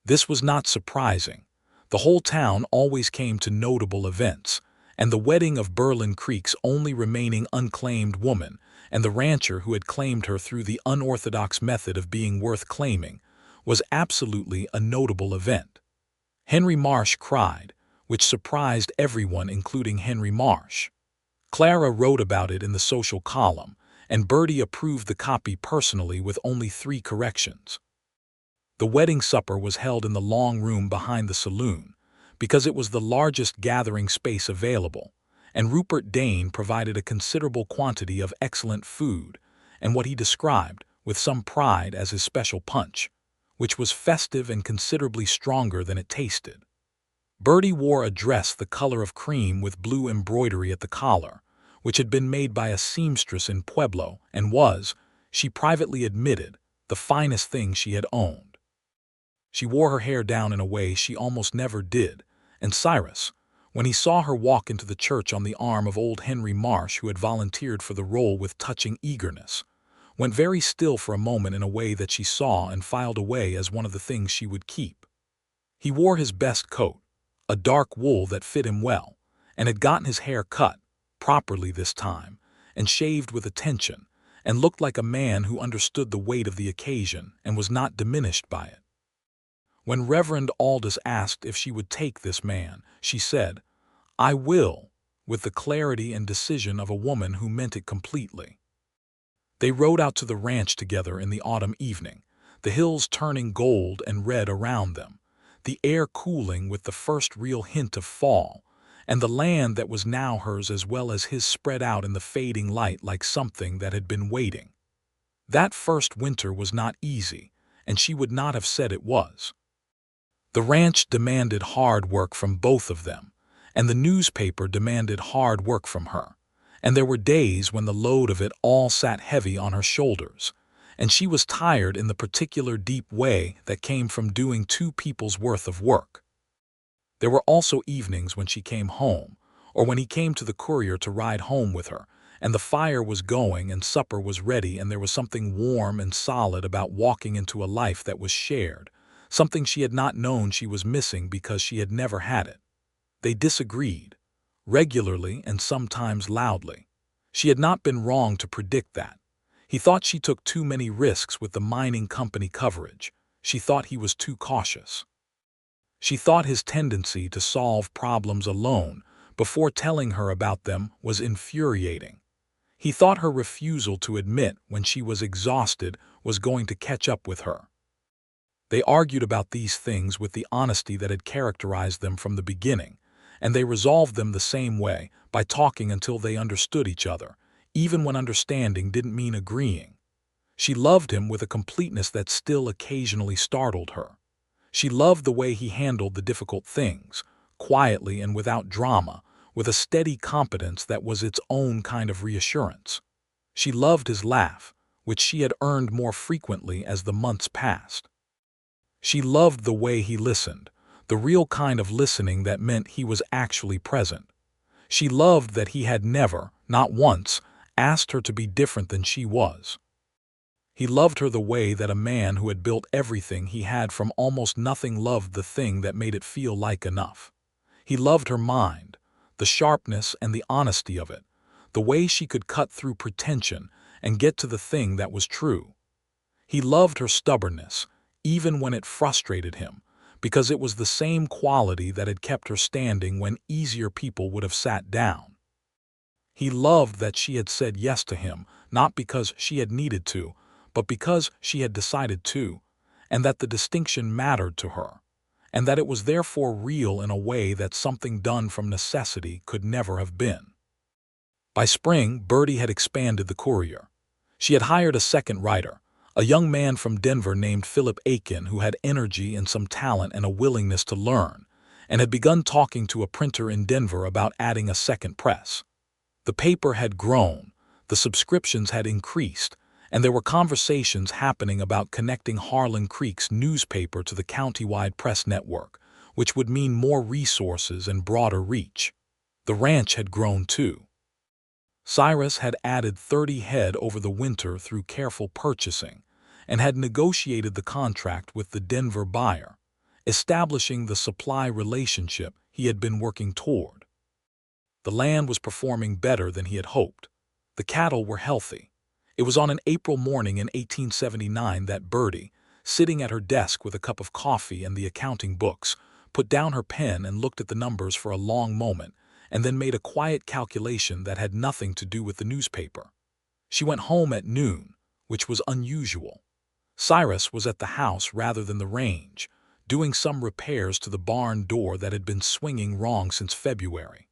This was not surprising. The whole town always came to notable events, and the wedding of Harlan Creek's only remaining unclaimed woman, and the rancher who had claimed her through the unorthodox method of being worth claiming, was absolutely a notable event. Henry Marsh cried, which surprised everyone including Henry Marsh. Clara wrote about it in the social column, and Birdie approved the copy personally with only 3 corrections. The wedding supper was held in the long room behind the saloon, because it was the largest gathering space available, and Rupert Dane provided a considerable quantity of excellent food, and what he described, with some pride, as his special punch, which was festive and considerably stronger than it tasted. Birdie wore a dress the color of cream with blue embroidery at the collar, which had been made by a seamstress in Pueblo and was, she privately admitted, the finest thing she had owned. She wore her hair down in a way she almost never did, and Cyrus, when he saw her walk into the church on the arm of old Henry Marsh, who had volunteered for the role with touching eagerness, went very still for a moment in a way that she saw and filed away as one of the things she would keep. He wore his best coat, a dark wool that fit him well, and had gotten his hair cut, properly this time, and shaved with attention, and looked like a man who understood the weight of the occasion and was not diminished by it. When Reverend Aldous asked if she would take this man, she said, "I will," with the clarity and decision of a woman who meant it completely. They rode out to the ranch together in the autumn evening, the hills turning gold and red around them, the air cooling with the first real hint of fall, and the land that was now hers as well as his spread out in the fading light like something that had been waiting. That first winter was not easy, and she would not have said it was. The ranch demanded hard work from both of them, and the newspaper demanded hard work from her, and there were days when the load of it all sat heavy on her shoulders, and she was tired in the particular deep way that came from doing two people's worth of work. There were also evenings when she came home, or when he came to the courier to ride home with her, and the fire was going and supper was ready, and there was something warm and solid about walking into a life that was shared, something she had not known she was missing because she had never had it. They disagreed, regularly and sometimes loudly. She had not been wrong to predict that. He thought she took too many risks with the mining company coverage. She thought he was too cautious. She thought his tendency to solve problems alone before telling her about them was infuriating. He thought her refusal to admit when she was exhausted was going to catch up with her. They argued about these things with the honesty that had characterized them from the beginning, and they resolved them the same way, by talking until they understood each other, even when understanding didn't mean agreeing. She loved him with a completeness that still occasionally startled her. She loved the way he handled the difficult things, quietly and without drama, with a steady competence that was its own kind of reassurance. She loved his laugh, which she had earned more frequently as the months passed. She loved the way he listened, the real kind of listening that meant he was actually present. She loved that he had never, not once, asked her to be different than she was. He loved her the way that a man who had built everything he had from almost nothing loved the thing that made it feel like enough. He loved her mind, the sharpness and the honesty of it, the way she could cut through pretension and get to the thing that was true. He loved her stubbornness, even when it frustrated him, because it was the same quality that had kept her standing when easier people would have sat down. He loved that she had said yes to him, not because she had needed to, but because she had decided to, and that the distinction mattered to her, and that it was therefore real in a way that something done from necessity could never have been. By spring, Birdie had expanded the courier. She had hired a second writer, a young man from Denver named Philip Aiken who had energy and some talent and a willingness to learn, and had begun talking to a printer in Denver about adding a second press. The paper had grown, the subscriptions had increased, and there were conversations happening about connecting Harlan Creek's newspaper to the county-wide press network, which would mean more resources and broader reach. The ranch had grown too. Cyrus had added 30 head over the winter through careful purchasing, and had negotiated the contract with the Denver buyer, establishing the supply relationship he had been working toward. The land was performing better than he had hoped. The cattle were healthy. It was on an April morning in 1879 that Birdie, sitting at her desk with a cup of coffee and the accounting books, put down her pen and looked at the numbers for a long moment, and then made a quiet calculation that had nothing to do with the newspaper. She went home at noon, which was unusual. Cyrus was at the house rather than the range, doing some repairs to the barn door that had been swinging wrong since February.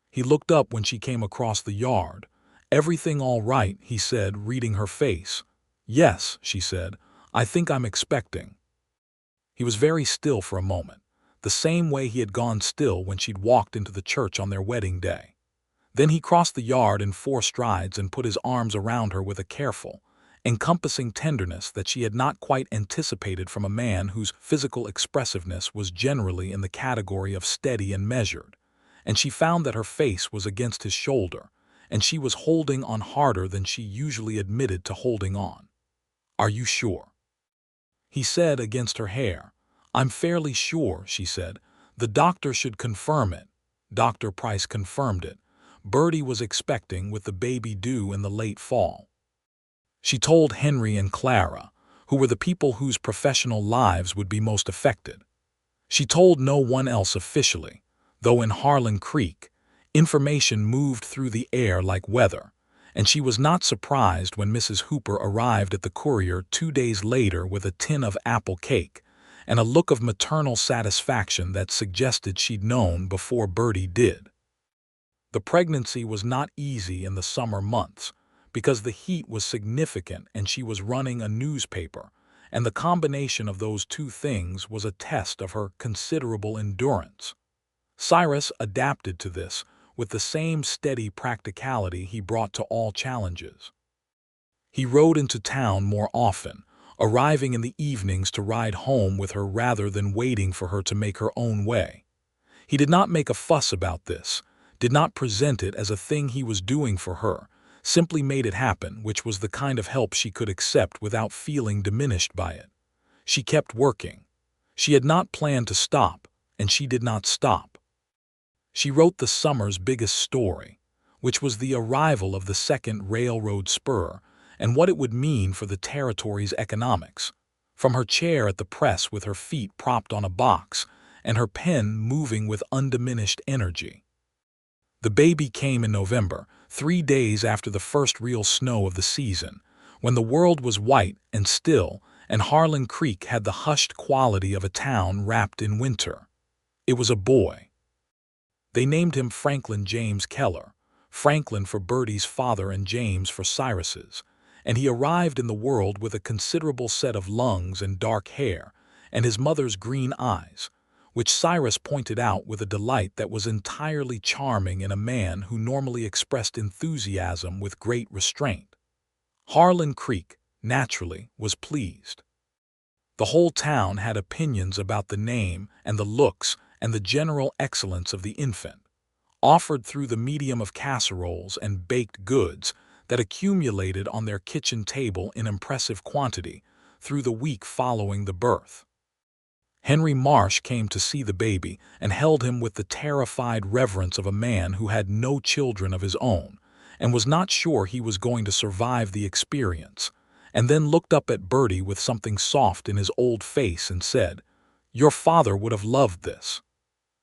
He looked up when she came across the yard. "Everything all right?" he said, reading her face. "Yes," she said, "I think I'm expecting." He was very still for a moment, the same way he had gone still when she'd walked into the church on their wedding day. Then he crossed the yard in 4 strides and put his arms around her with a careful, encompassing tenderness that she had not quite anticipated from a man whose physical expressiveness was generally in the category of steady and measured, and she found that her face was against his shoulder, and she was holding on harder than she usually admitted to holding on. "Are you sure?" he said against her hair. "I'm fairly sure," she said. "The doctor should confirm it." Dr. Price confirmed it. Birdie was expecting with the baby due in the late fall. She told Henry and Clara, who were the people whose professional lives would be most affected. She told no one else officially, though in Harlan Creek, information moved through the air like weather, and she was not surprised when Mrs. Hooper arrived at the Courier 2 days later with a tin of apple cake and a look of maternal satisfaction that suggested she'd known before Birdie did. The pregnancy was not easy in the summer months because the heat was significant and she was running a newspaper, and the combination of those two things was a test of her considerable endurance. Cyrus adapted to this with the same steady practicality he brought to all challenges. He rode into town more often, arriving in the evenings to ride home with her rather than waiting for her to make her own way. He did not make a fuss about this, did not present it as a thing he was doing for her, simply made it happen, which was the kind of help she could accept without feeling diminished by it. She kept working. She had not planned to stop, and she did not stop. She wrote the summer's biggest story, which was the arrival of the second railroad spur and what it would mean for the territory's economics. From her chair at the press with her feet propped on a box and her pen moving with undiminished energy. The baby came in November, 3 days after the first real snow of the season, when the world was white and still, and Harlan Creek had the hushed quality of a town wrapped in winter. It was a boy. They named him Franklin James Keller, Franklin for Birdie's father and James for Cyrus's, and he arrived in the world with a considerable set of lungs and dark hair, and his mother's green eyes, which Cyrus pointed out with a delight that was entirely charming in a man who normally expressed enthusiasm with great restraint. Harlan Creek, naturally, was pleased. The whole town had opinions about the name and the looks and the general excellence of the infant, offered through the medium of casseroles and baked goods that accumulated on their kitchen table in impressive quantity through the week following the birth. Henry Marsh came to see the baby and held him with the terrified reverence of a man who had no children of his own and was not sure he was going to survive the experience, and then looked up at Birdie with something soft in his old face and said, "Your father would have loved this."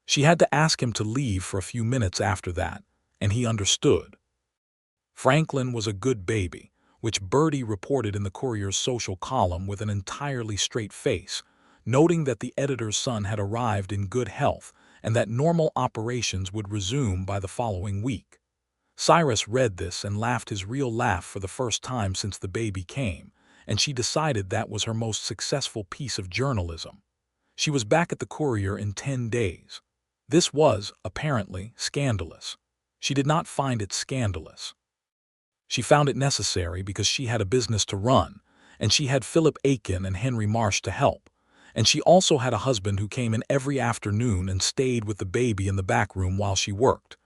She had to ask him to leave for a few minutes after that, and he understood. Franklin was a good baby, which Birdie reported in the Courier's social column with an entirely straight face, noting that the editor's son had arrived in good health and that normal operations would resume by the following week. Cyrus read this and laughed his real laugh for the first time since the baby came, and she decided that was her most successful piece of journalism. She was back at the Courier in 10 days. This was, apparently, scandalous. She did not find it scandalous. She found it necessary because she had a business to run, and she had Philip Aiken and Henry Marsh to help, and she also had a husband who came in every afternoon and stayed with the baby in the back room while she worked,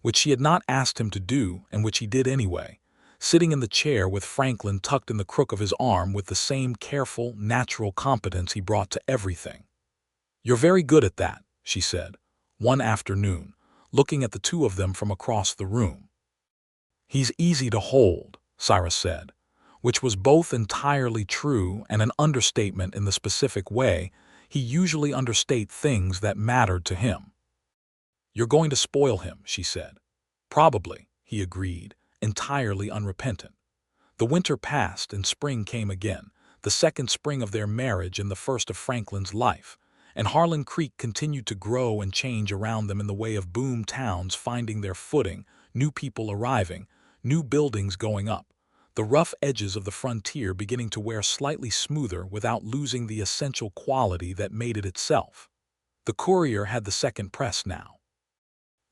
which she had not asked him to do and which he did anyway, sitting in the chair with Franklin tucked in the crook of his arm with the same careful, natural competence he brought to everything. "You're very good at that," she said, one afternoon, looking at the two of them from across the room. "He's easy to hold," Cyrus said, which was both entirely true and an understatement in the specific way he usually understated things that mattered to him. "You're going to spoil him," she said. "Probably," he agreed, entirely unrepentant. The winter passed and spring came again, the second spring of their marriage and the first of Franklin's life, and Harlan Creek continued to grow and change around them in the way of boom towns finding their footing, new people arriving, new buildings going up, the rough edges of the frontier beginning to wear slightly smoother without losing the essential quality that made it itself. The Courier had the second press now.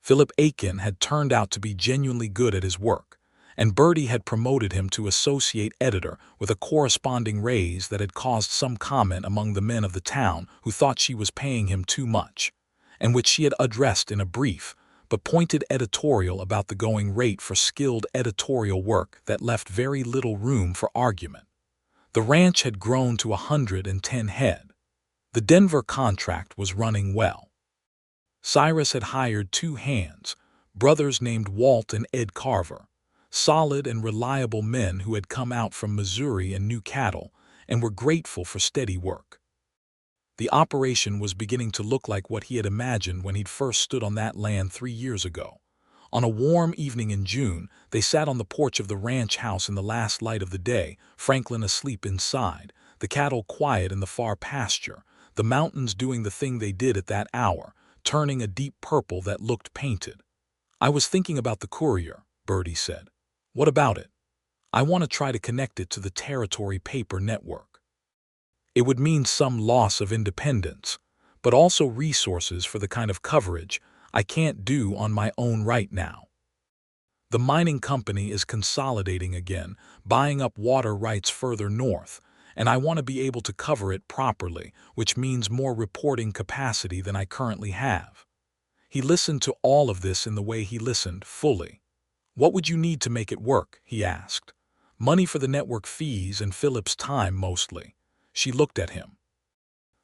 Philip Aiken had turned out to be genuinely good at his work, and Birdie had promoted him to associate editor with a corresponding raise that had caused some comment among the men of the town who thought she was paying him too much, and which she had addressed in a brief but pointed editorial about the going rate for skilled editorial work that left very little room for argument. The ranch had grown to 110 head. The Denver contract was running well. Cyrus had hired 2 hands, brothers named Walt and Ed Carver. solid and reliable men who had come out from Missouri and knew cattle and were grateful for steady work. The operation was beginning to look like what he had imagined when he'd first stood on that land 3 years ago. On a warm evening in June, they sat on the porch of the ranch house in the last light of the day, Franklin asleep inside, the cattle quiet in the far pasture, the mountains doing the thing they did at that hour, turning a deep purple that looked painted. "I was thinking about the courier," Birdie said. "What about it?" "I want to try to connect it to the territory paper network. It would mean some loss of independence, but also resources for the kind of coverage I can't do on my own right now. The mining company is consolidating again, buying up water rights further north, and I want to be able to cover it properly, which means more reporting capacity than I currently have." He listened to all of this in the way he listened, fully. "What would you need to make it work?" he asked. "Money for the network fees and Philip's time, mostly." She looked at him.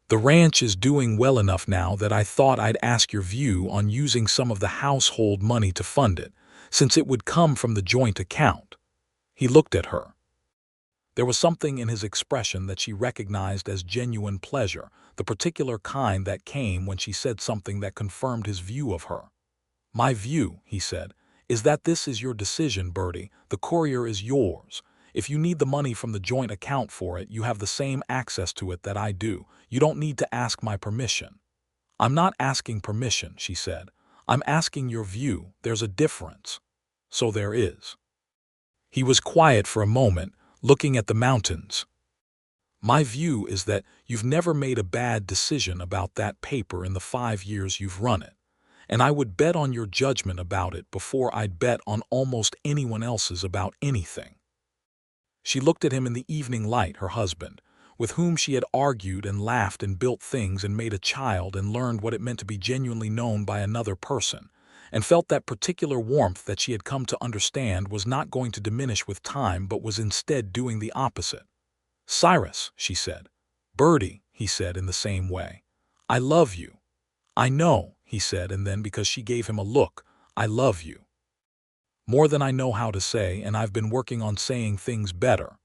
"The ranch is doing well enough now that I thought I'd ask your view on using some of the household money to fund it, since it would come from the joint account." He looked at her. There was something in his expression that she recognized as genuine pleasure, the particular kind that came when she said something that confirmed his view of her. "My view," he said, "is that this is your decision, Birdie. The courier is yours. If you need the money from the joint account for it, you have the same access to it that I do. You don't need to ask my permission." "I'm not asking permission," she said. "I'm asking your view. There's a difference." "So there is." He was quiet for a moment, looking at the mountains. "My view is that you've never made a bad decision about that paper in the 5 years you've run it, and I would bet on your judgment about it before I'd bet on almost anyone else's about anything." She looked at him in the evening light, her husband, with whom she had argued and laughed and built things and made a child and learned what it meant to be genuinely known by another person, and felt that particular warmth that she had come to understand was not going to diminish with time but was instead doing the opposite. "Cyrus," she said. "Birdie," he said in the same way. "I love you." "I know," he said, and then, because she gave him a look, "I love you more than I know how to say, and I've been working on saying things better."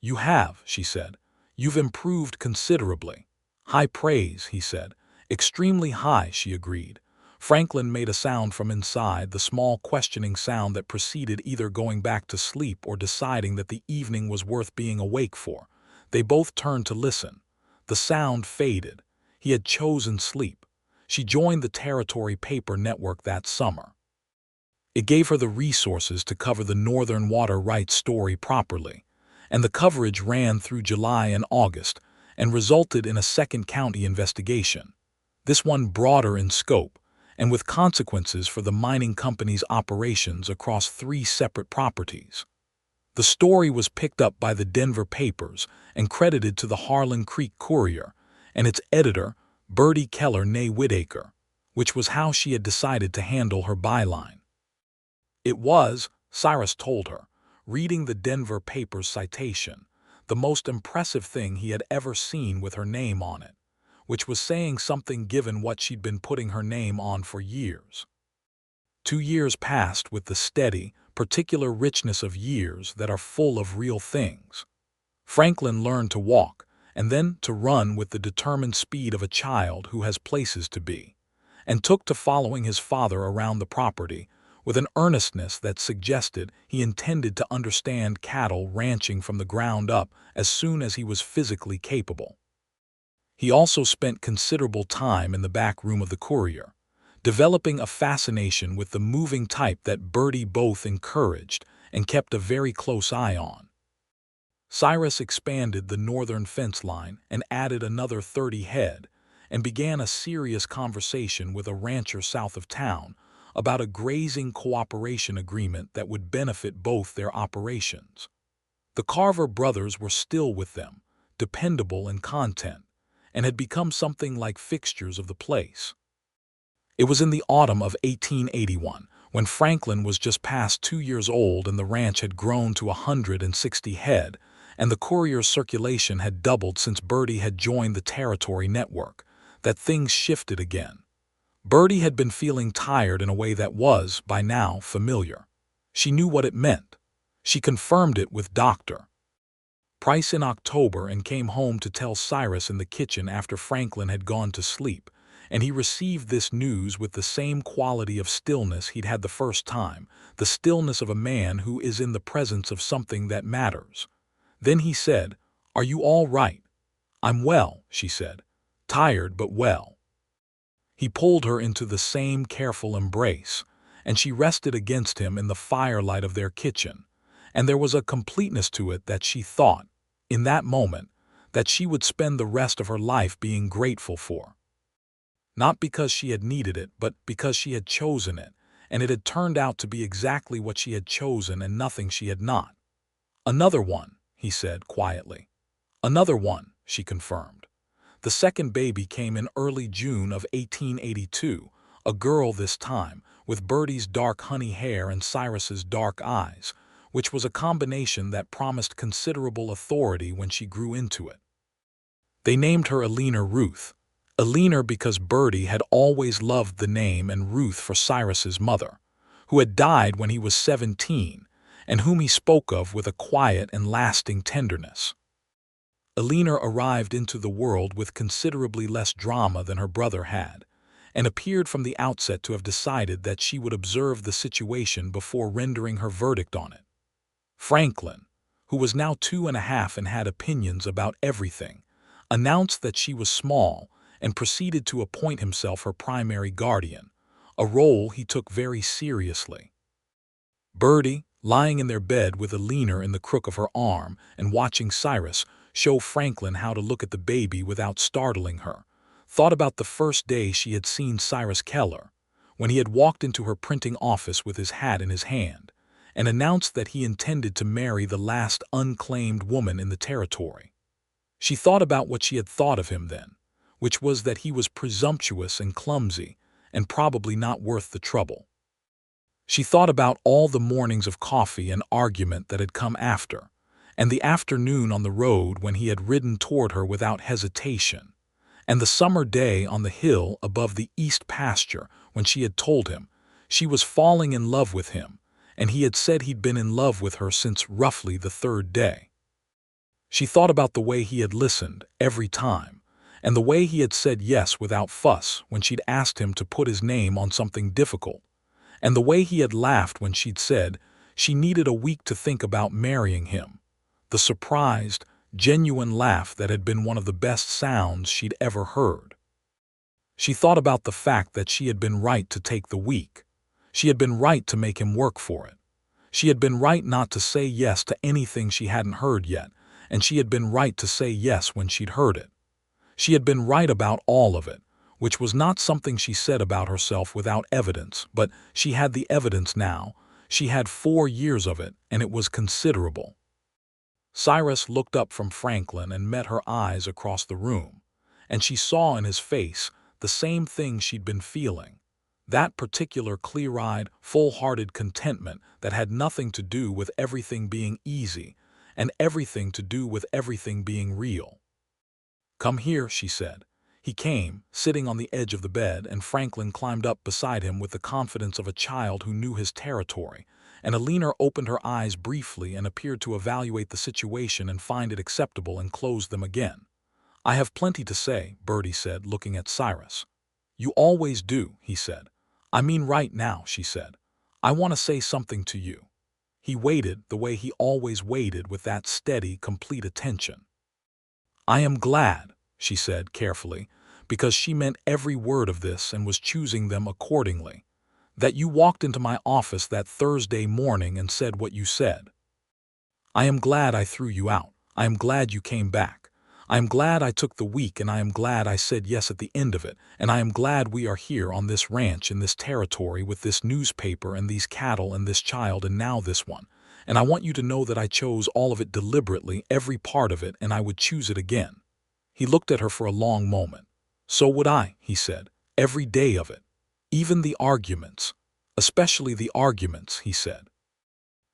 "You have," she said. "You've improved considerably." "High praise," he said. "Extremely high," she agreed. Franklin made a sound from inside, the small questioning sound that preceded either going back to sleep or deciding that the evening was worth being awake for. They both turned to listen. The sound faded. He had chosen sleep. She joined the territory paper network that summer. It gave her the resources to cover the Northern water rights story properly, and the coverage ran through July and August and resulted in a second county investigation, this one broader in scope and with consequences for the mining company's operations across 3 separate properties. The story was picked up by the Denver papers and credited to the Harlan Creek Courier and its editor, Birdie Keller née Whitaker, which was how she had decided to handle her byline. It was, Cyrus told her, reading the Denver paper's citation, the most impressive thing he had ever seen with her name on it, which was saying something given what she'd been putting her name on for years. 2 years passed with the steady, particular richness of years that are full of real things. Franklin learned to walk, and then to run with the determined speed of a child who has places to be, and took to following his father around the property, with an earnestness that suggested he intended to understand cattle ranching from the ground up as soon as he was physically capable. He also spent considerable time in the back room of the Courier, developing a fascination with the moving type that Birdie both encouraged and kept a very close eye on. Cyrus expanded the northern fence line and added another 30 head, and began a serious conversation with a rancher south of town about a grazing cooperation agreement that would benefit both their operations. The Carver brothers were still with them, dependable and content, and had become something like fixtures of the place. It was in the autumn of 1881, when Franklin was just past 2 years old and the ranch had grown to 160 head, and the Courier's circulation had doubled since Birdie had joined the territory network, that things shifted again. Birdie had been feeling tired in a way that was, by now, familiar. She knew what it meant. She confirmed it with Dr. Price in October and came home to tell Cyrus in the kitchen after Franklin had gone to sleep, and he received this news with the same quality of stillness he'd had the first time, the stillness of a man who is in the presence of something that matters. Then he said, "Are you all right?" "I'm well," she said. "Tired, but well." He pulled her into the same careful embrace, and she rested against him in the firelight of their kitchen, and there was a completeness to it that she thought, in that moment, that she would spend the rest of her life being grateful for. Not because she had needed it, but because she had chosen it, and it had turned out to be exactly what she had chosen and nothing she had not. "Another one," he said quietly. "Another one," she confirmed. The second baby came in early June of 1882, a girl this time, with Birdie's dark honey hair and Cyrus's dark eyes, which was a combination that promised considerable authority when she grew into it. They named her Eleanor Ruth. Eleanor because Birdie had always loved the name, and Ruth for Cyrus's mother, who had died when he was 17, and whom he spoke of with a quiet and lasting tenderness. Eleanor arrived into the world with considerably less drama than her brother had, and appeared from the outset to have decided that she would observe the situation before rendering her verdict on it. Franklin, who was now 2.5 and had opinions about everything, announced that she was small and proceeded to appoint himself her primary guardian, a role he took very seriously. Birdie, lying in their bed with Eleanor in the crook of her arm and watching Cyrus show Franklin how to look at the baby without startling her, thought about the first day she had seen Cyrus Keller, when he had walked into her printing office with his hat in his hand, and announced that he intended to marry the last unclaimed woman in the territory. She thought about what she had thought of him then, which was that he was presumptuous and clumsy, and probably not worth the trouble. She thought about all the mornings of coffee and argument that had come after, and the afternoon on the road when he had ridden toward her without hesitation, and the summer day on the hill above the east pasture when she had told him she was falling in love with him, and he had said he'd been in love with her since roughly the third day. She thought about the way he had listened every time, and the way he had said yes without fuss when she'd asked him to put his name on something difficult, and the way he had laughed when she'd said she needed a week to think about marrying him, the surprised, genuine laugh that had been one of the best sounds she'd ever heard. She thought about the fact that she had been right to take the week. She had been right to make him work for it. She had been right not to say yes to anything she hadn't heard yet, and she had been right to say yes when she'd heard it. She had been right about all of it, which was not something she said about herself without evidence, but she had the evidence now. She had 4 years of it, and it was considerable. Cyrus looked up from Franklin and met her eyes across the room, and she saw in his face the same thing she'd been feeling, that particular clear-eyed, full-hearted contentment that had nothing to do with everything being easy and everything to do with everything being real. "Come here," she said. He came, sitting on the edge of the bed, and Franklin climbed up beside him with the confidence of a child who knew his territory, and Eleanor opened her eyes briefly and appeared to evaluate the situation and find it acceptable and closed them again. "I have plenty to say," Birdie said, looking at Cyrus. "You always do," he said. "I mean right now," she said. "I want to say something to you." He waited the way he always waited, with that steady, complete attention. "I am glad," she said carefully, because she meant every word of this and was choosing them accordingly, "that you walked into my office that Thursday morning and said what you said. I am glad I threw you out. I am glad you came back. I am glad I took the week, and I am glad I said yes at the end of it, and I am glad we are here on this ranch in this territory with this newspaper and these cattle and this child and now this one. And I want you to know that I chose all of it deliberately, every part of it, and I would choose it again." He looked at her for a long moment. "So would I," he said, "every day of it. Even the arguments. Especially the arguments," he said.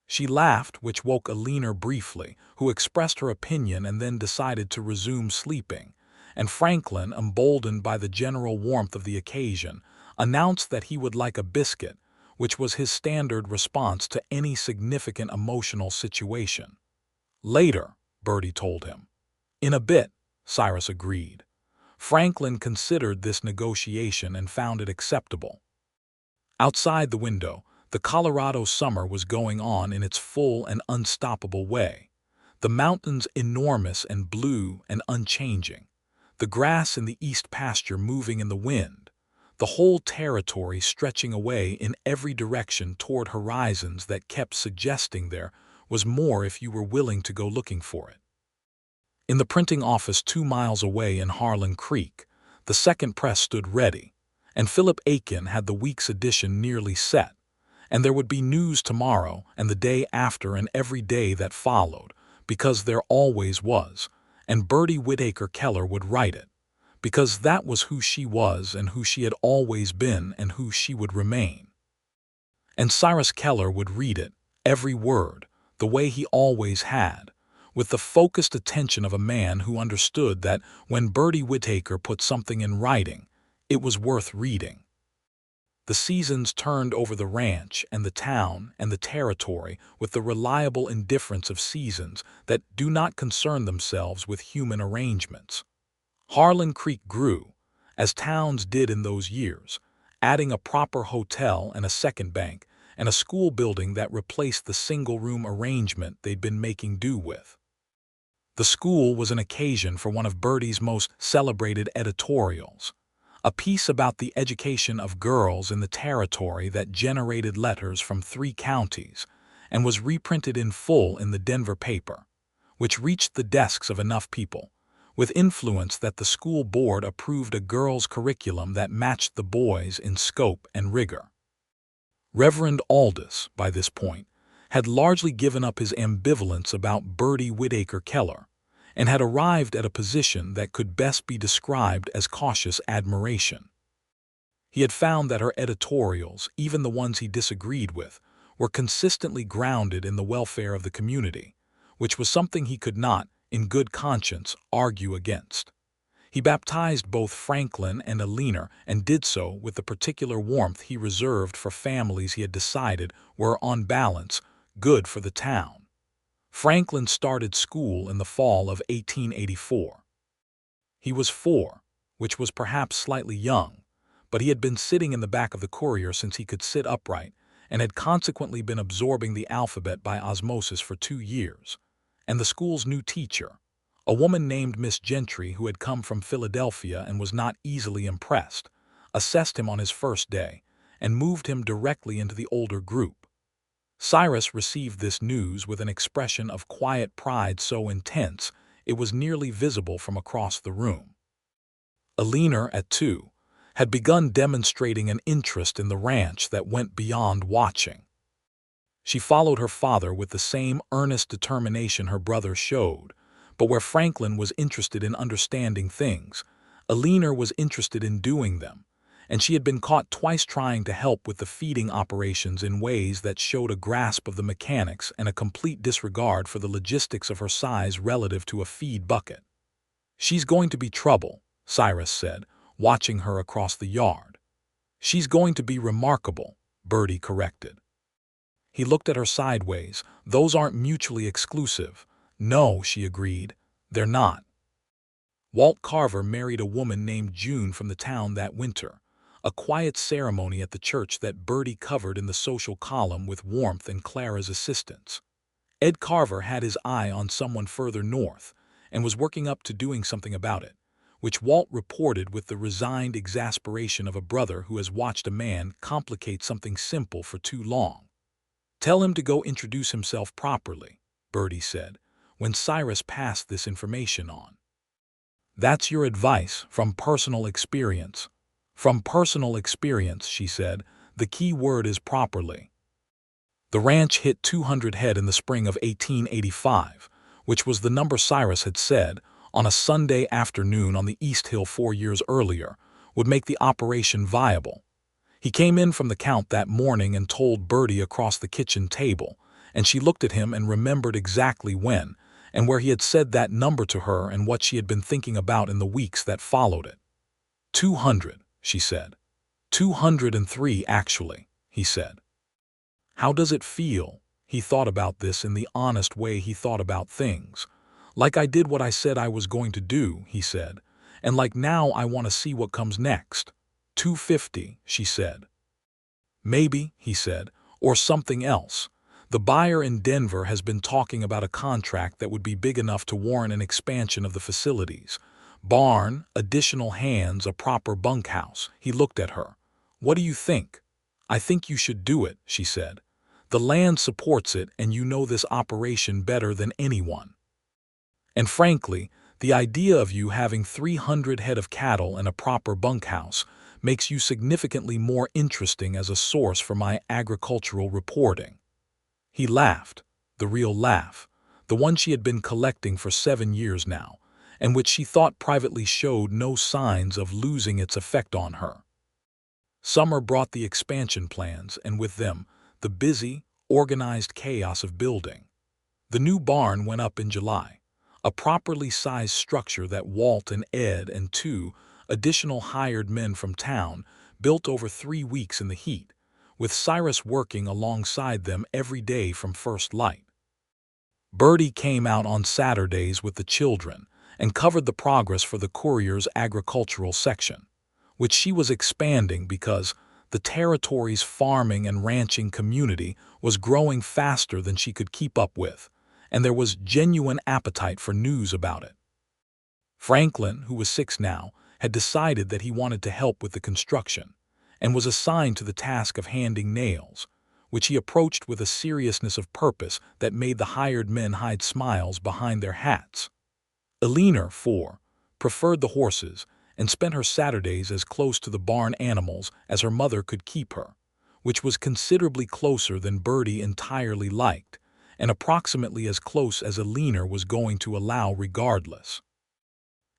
She laughed, which woke Eleanor briefly, who expressed her opinion and then decided to resume sleeping, and Franklin, emboldened by the general warmth of the occasion, announced that he would like a biscuit, which was his standard response to any significant emotional situation. "Later," Birdie told him. "In a bit," Cyrus agreed. Franklin considered this negotiation and found it acceptable. Outside the window, the Colorado summer was going on in its full and unstoppable way. The mountains enormous and blue and unchanging, the grass in the east pasture moving in the wind, the whole territory stretching away in every direction toward horizons that kept suggesting there was more if you were willing to go looking for it. In the printing office 2 miles away in Harlan Creek, the second press stood ready, and Philip Aiken had the week's edition nearly set, and there would be news tomorrow and the day after and every day that followed, because there always was, and Birdie Whitaker Keller would write it, because that was who she was and who she had always been and who she would remain. And Cyrus Keller would read it, every word, the way he always had, with the focused attention of a man who understood that when Birdie Whitaker put something in writing, it was worth reading. The seasons turned over the ranch and the town and the territory with the reliable indifference of seasons that do not concern themselves with human arrangements. Harlan Creek grew, as towns did in those years, adding a proper hotel and a second bank and a school building that replaced the single-room arrangement they'd been making do with. The school was an occasion for one of Birdie's most celebrated editorials, a piece about the education of girls in the territory that generated letters from 3 counties and was reprinted in full in the Denver paper, which reached the desks of enough people, with influence that the school board approved a girls' curriculum that matched the boys in scope and rigor. Reverend Aldous, by this point, had largely given up his ambivalence about Birdie Whitaker Keller, and had arrived at a position that could best be described as cautious admiration. He had found that her editorials, even the ones he disagreed with, were consistently grounded in the welfare of the community, which was something he could not, in good conscience, argue against. He baptized both Franklin and Alina and did so with the particular warmth he reserved for families he had decided were, on balance, good for the town. Franklin started school in the fall of 1884. He was 4, which was perhaps slightly young, but he had been sitting in the back of the courier since he could sit upright and had consequently been absorbing the alphabet by osmosis for 2 years. And the school's new teacher, a woman named Miss Gentry who had come from Philadelphia and was not easily impressed, assessed him on his first day and moved him directly into the older group. Cyrus received this news with an expression of quiet pride so intense it was nearly visible from across the room. Alina, at 2, had begun demonstrating an interest in the ranch that went beyond watching. She followed her father with the same earnest determination her brother showed, but where Franklin was interested in understanding things, Alina was interested in doing them, and she had been caught twice trying to help with the feeding operations in ways that showed a grasp of the mechanics and a complete disregard for the logistics of her size relative to a feed bucket. "She's going to be trouble," Cyrus said, watching her across the yard. "She's going to be remarkable," Birdie corrected. He looked at her sideways. "Those aren't mutually exclusive." "No," she agreed, "they're not." Walt Carver married a woman named June from the town that winter, a quiet ceremony at the church that Birdie covered in the social column with warmth and Clara's assistance. Ed Carver had his eye on someone further north and was working up to doing something about it, which Walt reported with the resigned exasperation of a brother who has watched a man complicate something simple for too long. "Tell him to go introduce himself properly," Birdie said, when Cyrus passed this information on. "That's your advice from personal experience." "From personal experience," she said. "The key word is properly." The ranch hit 200 head in the spring of 1885, which was the number Cyrus had said, on a Sunday afternoon on the East Hill 4 years earlier, would make the operation viable. He came in from the count that morning and told Birdie across the kitchen table, and she looked at him and remembered exactly when and where he had said that number to her and what she had been thinking about in the weeks that followed it. 200, she said. 203, actually, he said. How does it feel? He thought about this in the honest way he thought about things. Like I did what I said I was going to do, he said, and like now I want to see what comes next. 250, she said. Maybe, he said, or something else. The buyer in Denver has been talking about a contract that would be big enough to warrant an expansion of the facilities. Barn, additional hands, a proper bunkhouse. He looked at her. What do you think? I think you should do it, she said. The land supports it, and you know this operation better than anyone. And frankly, the idea of you having 300 head of cattle and a proper bunkhouse makes you significantly more interesting as a source for my agricultural reporting. He laughed, the real laugh, the one she had been collecting for 7 years now, and which she thought privately showed no signs of losing its effect on her. Summer brought the expansion plans, and with them, the busy, organized chaos of building. The new barn went up in July, a properly sized structure that Walt and Ed and 2 additional hired men from town built over 3 weeks in the heat, with Cyrus working alongside them every day from first light. Birdie came out on Saturdays with the children and covered the progress for the Courier's agricultural section, which she was expanding because the territory's farming and ranching community was growing faster than she could keep up with, and there was genuine appetite for news about it. Franklin, who was 6 now, had decided that he wanted to help with the construction, and was assigned to the task of handing nails, which he approached with a seriousness of purpose that made the hired men hide smiles behind their hats. Eleanor, 4, preferred the horses and spent her Saturdays as close to the barn animals as her mother could keep her, which was considerably closer than Birdie entirely liked, and approximately as close as Eleanor was going to allow regardless.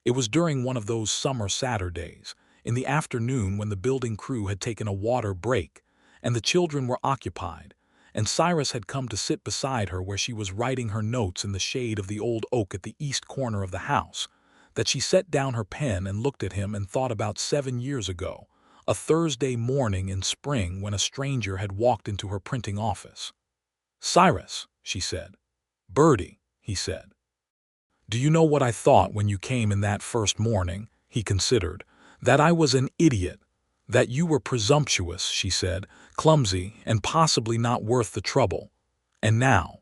It was during one of those summer Saturdays, in the afternoon when the building crew had taken a water break, and the children were occupied, and Cyrus had come to sit beside her where she was writing her notes in the shade of the old oak at the east corner of the house, that she set down her pen and looked at him and thought about 7 years ago, a Thursday morning in spring when a stranger had walked into her printing office. "Cyrus," she said. "Birdie," he said. "Do you know what I thought when you came in that first morning?" He considered. "That I was an idiot. That you were presumptuous," she said, "clumsy, and possibly not worth the trouble. And now—"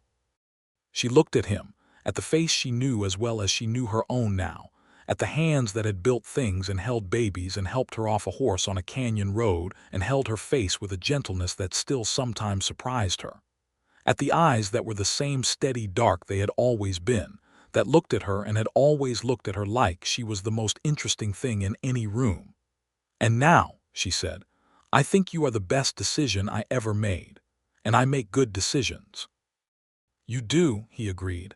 She looked at him, at the face she knew as well as she knew her own now, at the hands that had built things and held babies and helped her off a horse on a canyon road and held her face with a gentleness that still sometimes surprised her, at the eyes that were the same steady dark they had always been, that looked at her and had always looked at her like she was the most interesting thing in any room. "And now," she said, "I think you are the best decision I ever made, and I make good decisions." "You do," he agreed.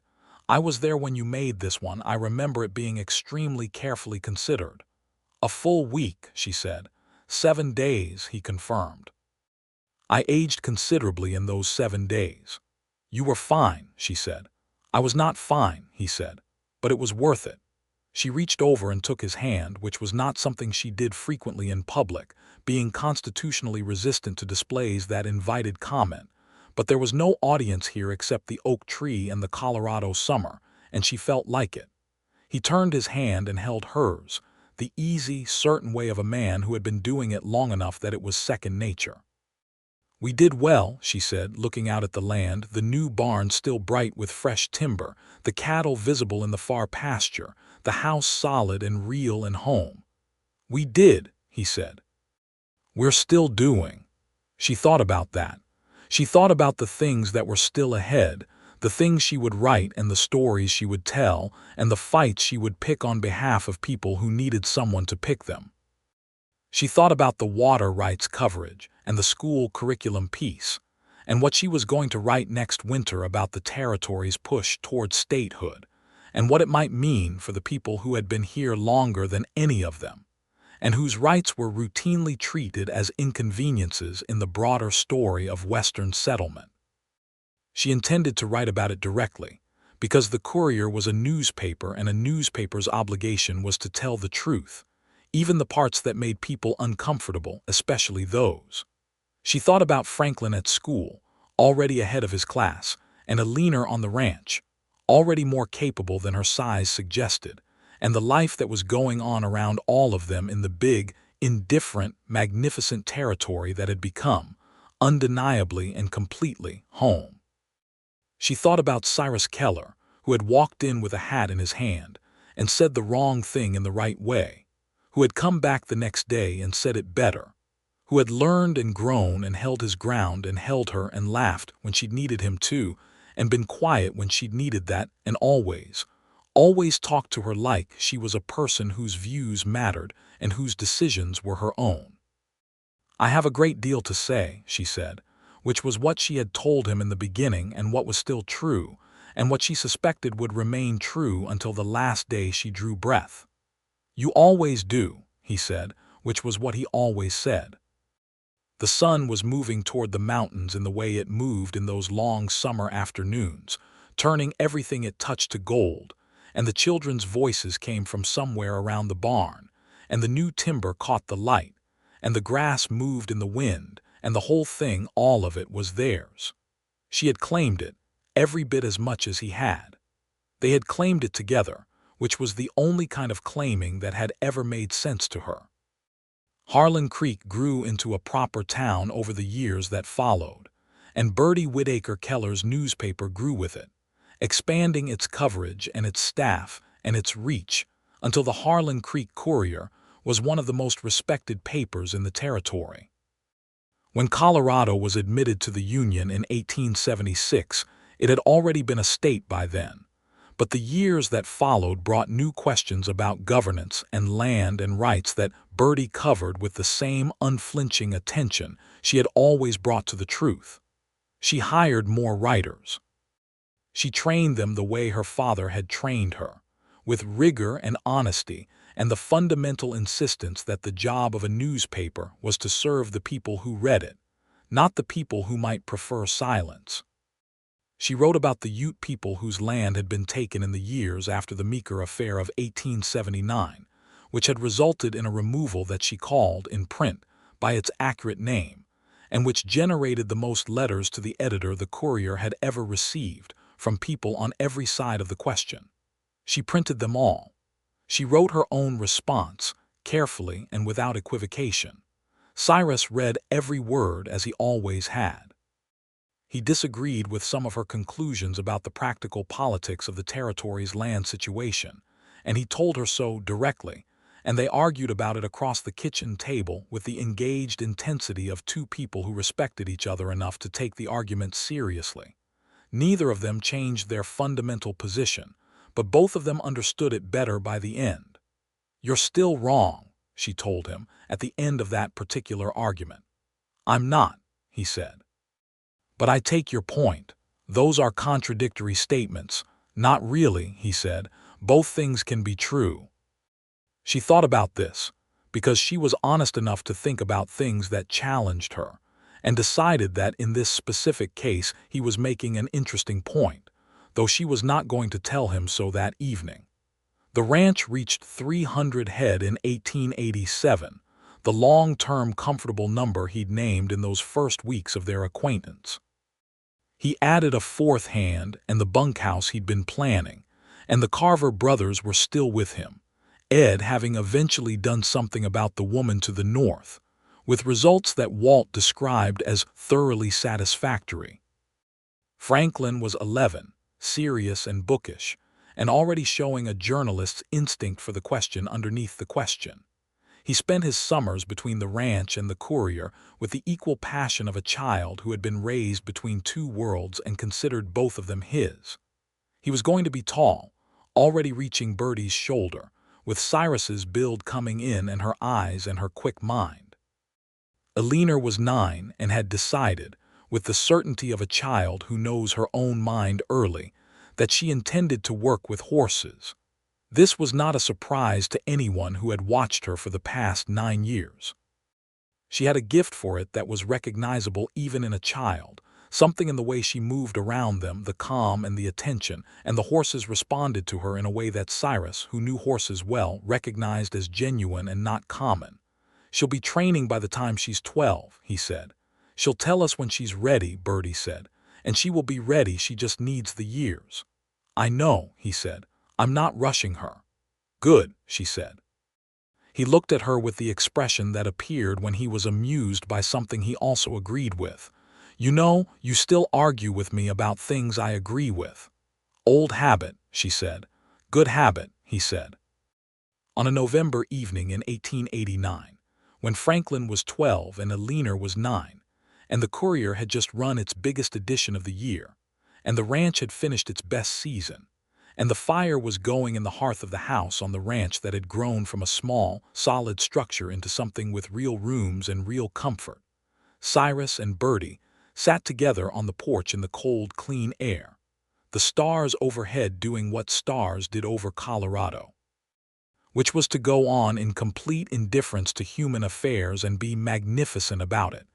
"I was there when you made this one. I remember it being extremely carefully considered." "A full week," she said. 7 days, he confirmed. "I aged considerably in those 7 days." "You were fine," she said. "I was not fine," he said, "but it was worth it." She reached over and took his hand, which was not something she did frequently in public, being constitutionally resistant to displays that invited comment. But there was no audience here except the oak tree and the Colorado summer, and she felt like it. He turned his hand and held hers, the easy, certain way of a man who had been doing it long enough that it was second nature. "We did well," she said, looking out at the land, the new barn still bright with fresh timber, the cattle visible in the far pasture, the house solid and real and home. "We did," he said. "We're still doing." She thought about that. She thought about the things that were still ahead, the things she would write and the stories she would tell, and the fights she would pick on behalf of people who needed someone to pick them. She thought about the water rights coverage and the school curriculum piece, and what she was going to write next winter about the territory's push toward statehood, and what it might mean for the people who had been here longer than any of them, and whose rights were routinely treated as inconveniences in the broader story of Western settlement. She intended to write about it directly, because the Courier was a newspaper and a newspaper's obligation was to tell the truth, even the parts that made people uncomfortable, especially those. She thought about Franklin at school, already ahead of his class, and a leaner on the ranch, already more capable than her size suggested, and the life that was going on around all of them in the big, indifferent, magnificent territory that had become, undeniably and completely, home. She thought about Cyrus Keller, who had walked in with a hat in his hand and said the wrong thing in the right way, who had come back the next day and said it better, who had learned and grown and held his ground and held her and laughed when she'd needed him to, and been quiet when she'd needed that, and always talked to her like she was a person whose views mattered and whose decisions were her own. "I have a great deal to say," she said, which was what she had told him in the beginning and what was still true, and what she suspected would remain true until the last day she drew breath. "You always do," he said, which was what he always said. The sun was moving toward the mountains in the way it moved in those long summer afternoons, turning everything it touched to gold, and the children's voices came from somewhere around the barn, and the new timber caught the light, and the grass moved in the wind, and the whole thing, all of it, was theirs. She had claimed it, every bit as much as he had. They had claimed it together, which was the only kind of claiming that had ever made sense to her. Harlan Creek grew into a proper town over the years that followed, and Birdie Whitaker Keller's newspaper grew with it, expanding its coverage and its staff and its reach until the Harlan Creek Courier was one of the most respected papers in the territory. When Colorado was admitted to the Union in 1876, it had already been a state by then, but the years that followed brought new questions about governance and land and rights that Birdie covered with the same unflinching attention she had always brought to the truth. She hired more writers. She trained them the way her father had trained her, with rigor and honesty and the fundamental insistence that the job of a newspaper was to serve the people who read it, not the people who might prefer silence. She wrote about the Ute people whose land had been taken in the years after the Meeker affair of 1879, which had resulted in a removal that she called, in print, by its accurate name, and which generated the most letters to the editor the Courier had ever received from people on every side of the question. She printed them all. She wrote her own response, carefully and without equivocation. Cyrus read every word as he always had. He disagreed with some of her conclusions about the practical politics of the territory's land situation, and he told her so directly, and they argued about it across the kitchen table with the engaged intensity of two people who respected each other enough to take the argument seriously. Neither of them changed their fundamental position, but both of them understood it better by the end. "You're still wrong," she told him at the end of that particular argument. "I'm not," he said. "But I take your point. Those are contradictory statements." "Not really," he said. "Both things can be true." She thought about this, because she was honest enough to think about things that challenged her, and decided that in this specific case he was making an interesting point, though she was not going to tell him so that evening. The ranch reached 300 head in 1887, the long-term comfortable number he'd named in those first weeks of their acquaintance. He added a fourth hand and the bunkhouse he'd been planning, and the Carver brothers were still with him, Ed having eventually done something about the woman to the north, with results that Walt described as thoroughly satisfactory. Franklin was 11, serious and bookish, and already showing a journalist's instinct for the question underneath the question. He spent his summers between the ranch and the Courier with the equal passion of a child who had been raised between two worlds and considered both of them his. He was going to be tall, already reaching Birdie's shoulder, with Cyrus's build coming in and her eyes and her quick mind. Eleanor was 9 and had decided, with the certainty of a child who knows her own mind early, that she intended to work with horses. This was not a surprise to anyone who had watched her for the past 9 years. She had a gift for it that was recognizable even in a child, something in the way she moved around them, the calm and the attention, and the horses responded to her in a way that Cyrus, who knew horses well, recognized as genuine and not common. "She'll be training by the time she's 12, he said. "She'll tell us when she's ready," Birdie said. "And she will be ready, she just needs the years." "I know," he said. "I'm not rushing her." "Good," she said. He looked at her with the expression that appeared when he was amused by something he also agreed with. "You know, you still argue with me about things I agree with." "Old habit," she said. "Good habit," he said. On a November evening in 1889, when Franklin was 12 and Eleanor was 9, and the Courier had just run its biggest edition of the year, and the ranch had finished its best season, and the fire was going in the hearth of the house on the ranch that had grown from a small, solid structure into something with real rooms and real comfort, Cyrus and Birdie sat together on the porch in the cold, clean air, the stars overhead doing what stars did over Colorado, which was to go on in complete indifference to human affairs and be magnificent about it.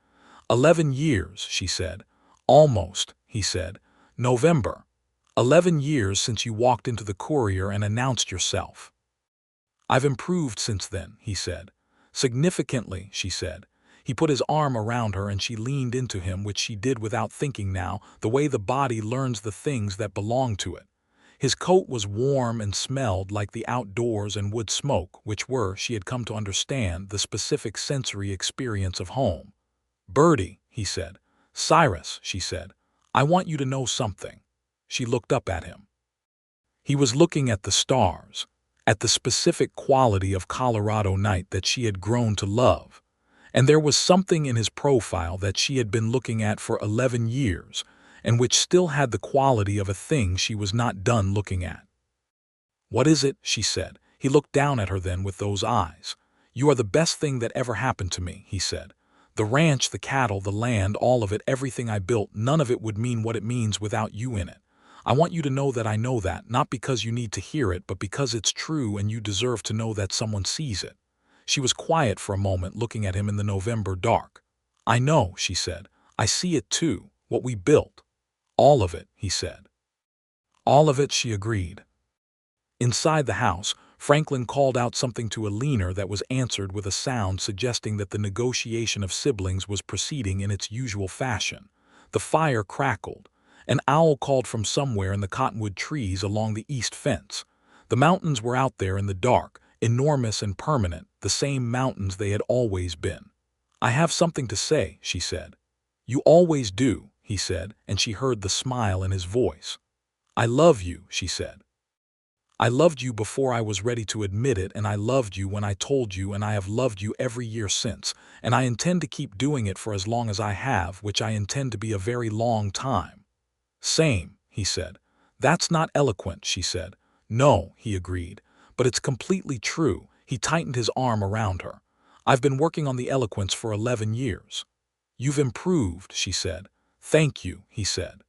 11 years, she said. "Almost," he said. "November. 11 years since you walked into the Courier and announced yourself." "I've improved since then," he said. "Significantly," she said. He put his arm around her and she leaned into him, which she did without thinking now, the way the body learns the things that belong to it. His coat was warm and smelled like the outdoors and wood smoke, which were, she had come to understand, the specific sensory experience of home. "Birdie," he said. "Cyrus," she said. "I want you to know something." She looked up at him. He was looking at the stars, at the specific quality of Colorado night that she had grown to love, and there was something in his profile that she had been looking at for 11 years, and which still had the quality of a thing she was not done looking at. "What is it?" she said. He looked down at her then with those eyes. "You are the best thing that ever happened to me," he said. "The ranch, the cattle, the land, all of it, everything I built, none of it would mean what it means without you in it. I want you to know that I know that, not because you need to hear it, but because it's true and you deserve to know that someone sees it." She was quiet for a moment, looking at him in the November dark. "I know," she said. "I see it too, what we built." "All of it," he said. "All of it," she agreed. Inside the house, Franklin called out something to Eleanor that was answered with a sound suggesting that the negotiation of siblings was proceeding in its usual fashion. The fire crackled. An owl called from somewhere in the cottonwood trees along the east fence. The mountains were out there in the dark, enormous and permanent, the same mountains they had always been. "I have something to say," she said. "You always do," he said, and she heard the smile in his voice. "I love you," she said. "I loved you before I was ready to admit it, and I loved you when I told you, and I have loved you every year since, and I intend to keep doing it for as long as I have, which I intend to be a very long time." "Same," he said. "That's not eloquent," she said. "No," he agreed, "but it's completely true." He tightened his arm around her. "I've been working on the eloquence for 11 years. "You've improved," she said. "Thank you," he said.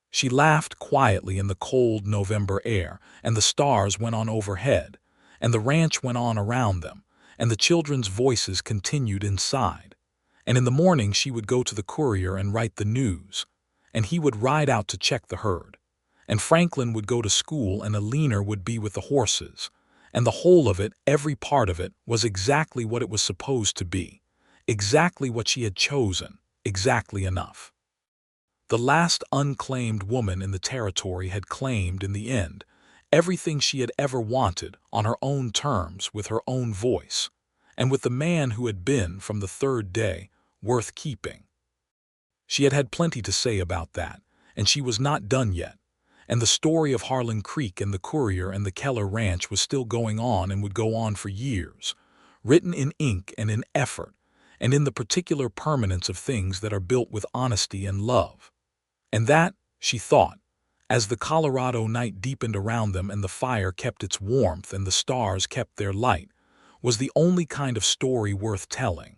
She laughed quietly in the cold November air, and the stars went on overhead, and the ranch went on around them, and the children's voices continued inside. And in the morning she would go to the Courier and write the news, and he would ride out to check the herd, and Franklin would go to school and Eleanor would be with the horses, and the whole of it, every part of it, was exactly what it was supposed to be, exactly what she had chosen, exactly enough. The last unclaimed woman in the territory had claimed, in the end, everything she had ever wanted on her own terms, with her own voice, and with the man who had been, from the third day, worth keeping. She had had plenty to say about that, and she was not done yet, and the story of Harlan Creek and the Courier and the Keller Ranch was still going on and would go on for years, written in ink and in effort, and in the particular permanence of things that are built with honesty and love. And that, she thought, as the Colorado night deepened around them and the fire kept its warmth and the stars kept their light, was the only kind of story worth telling.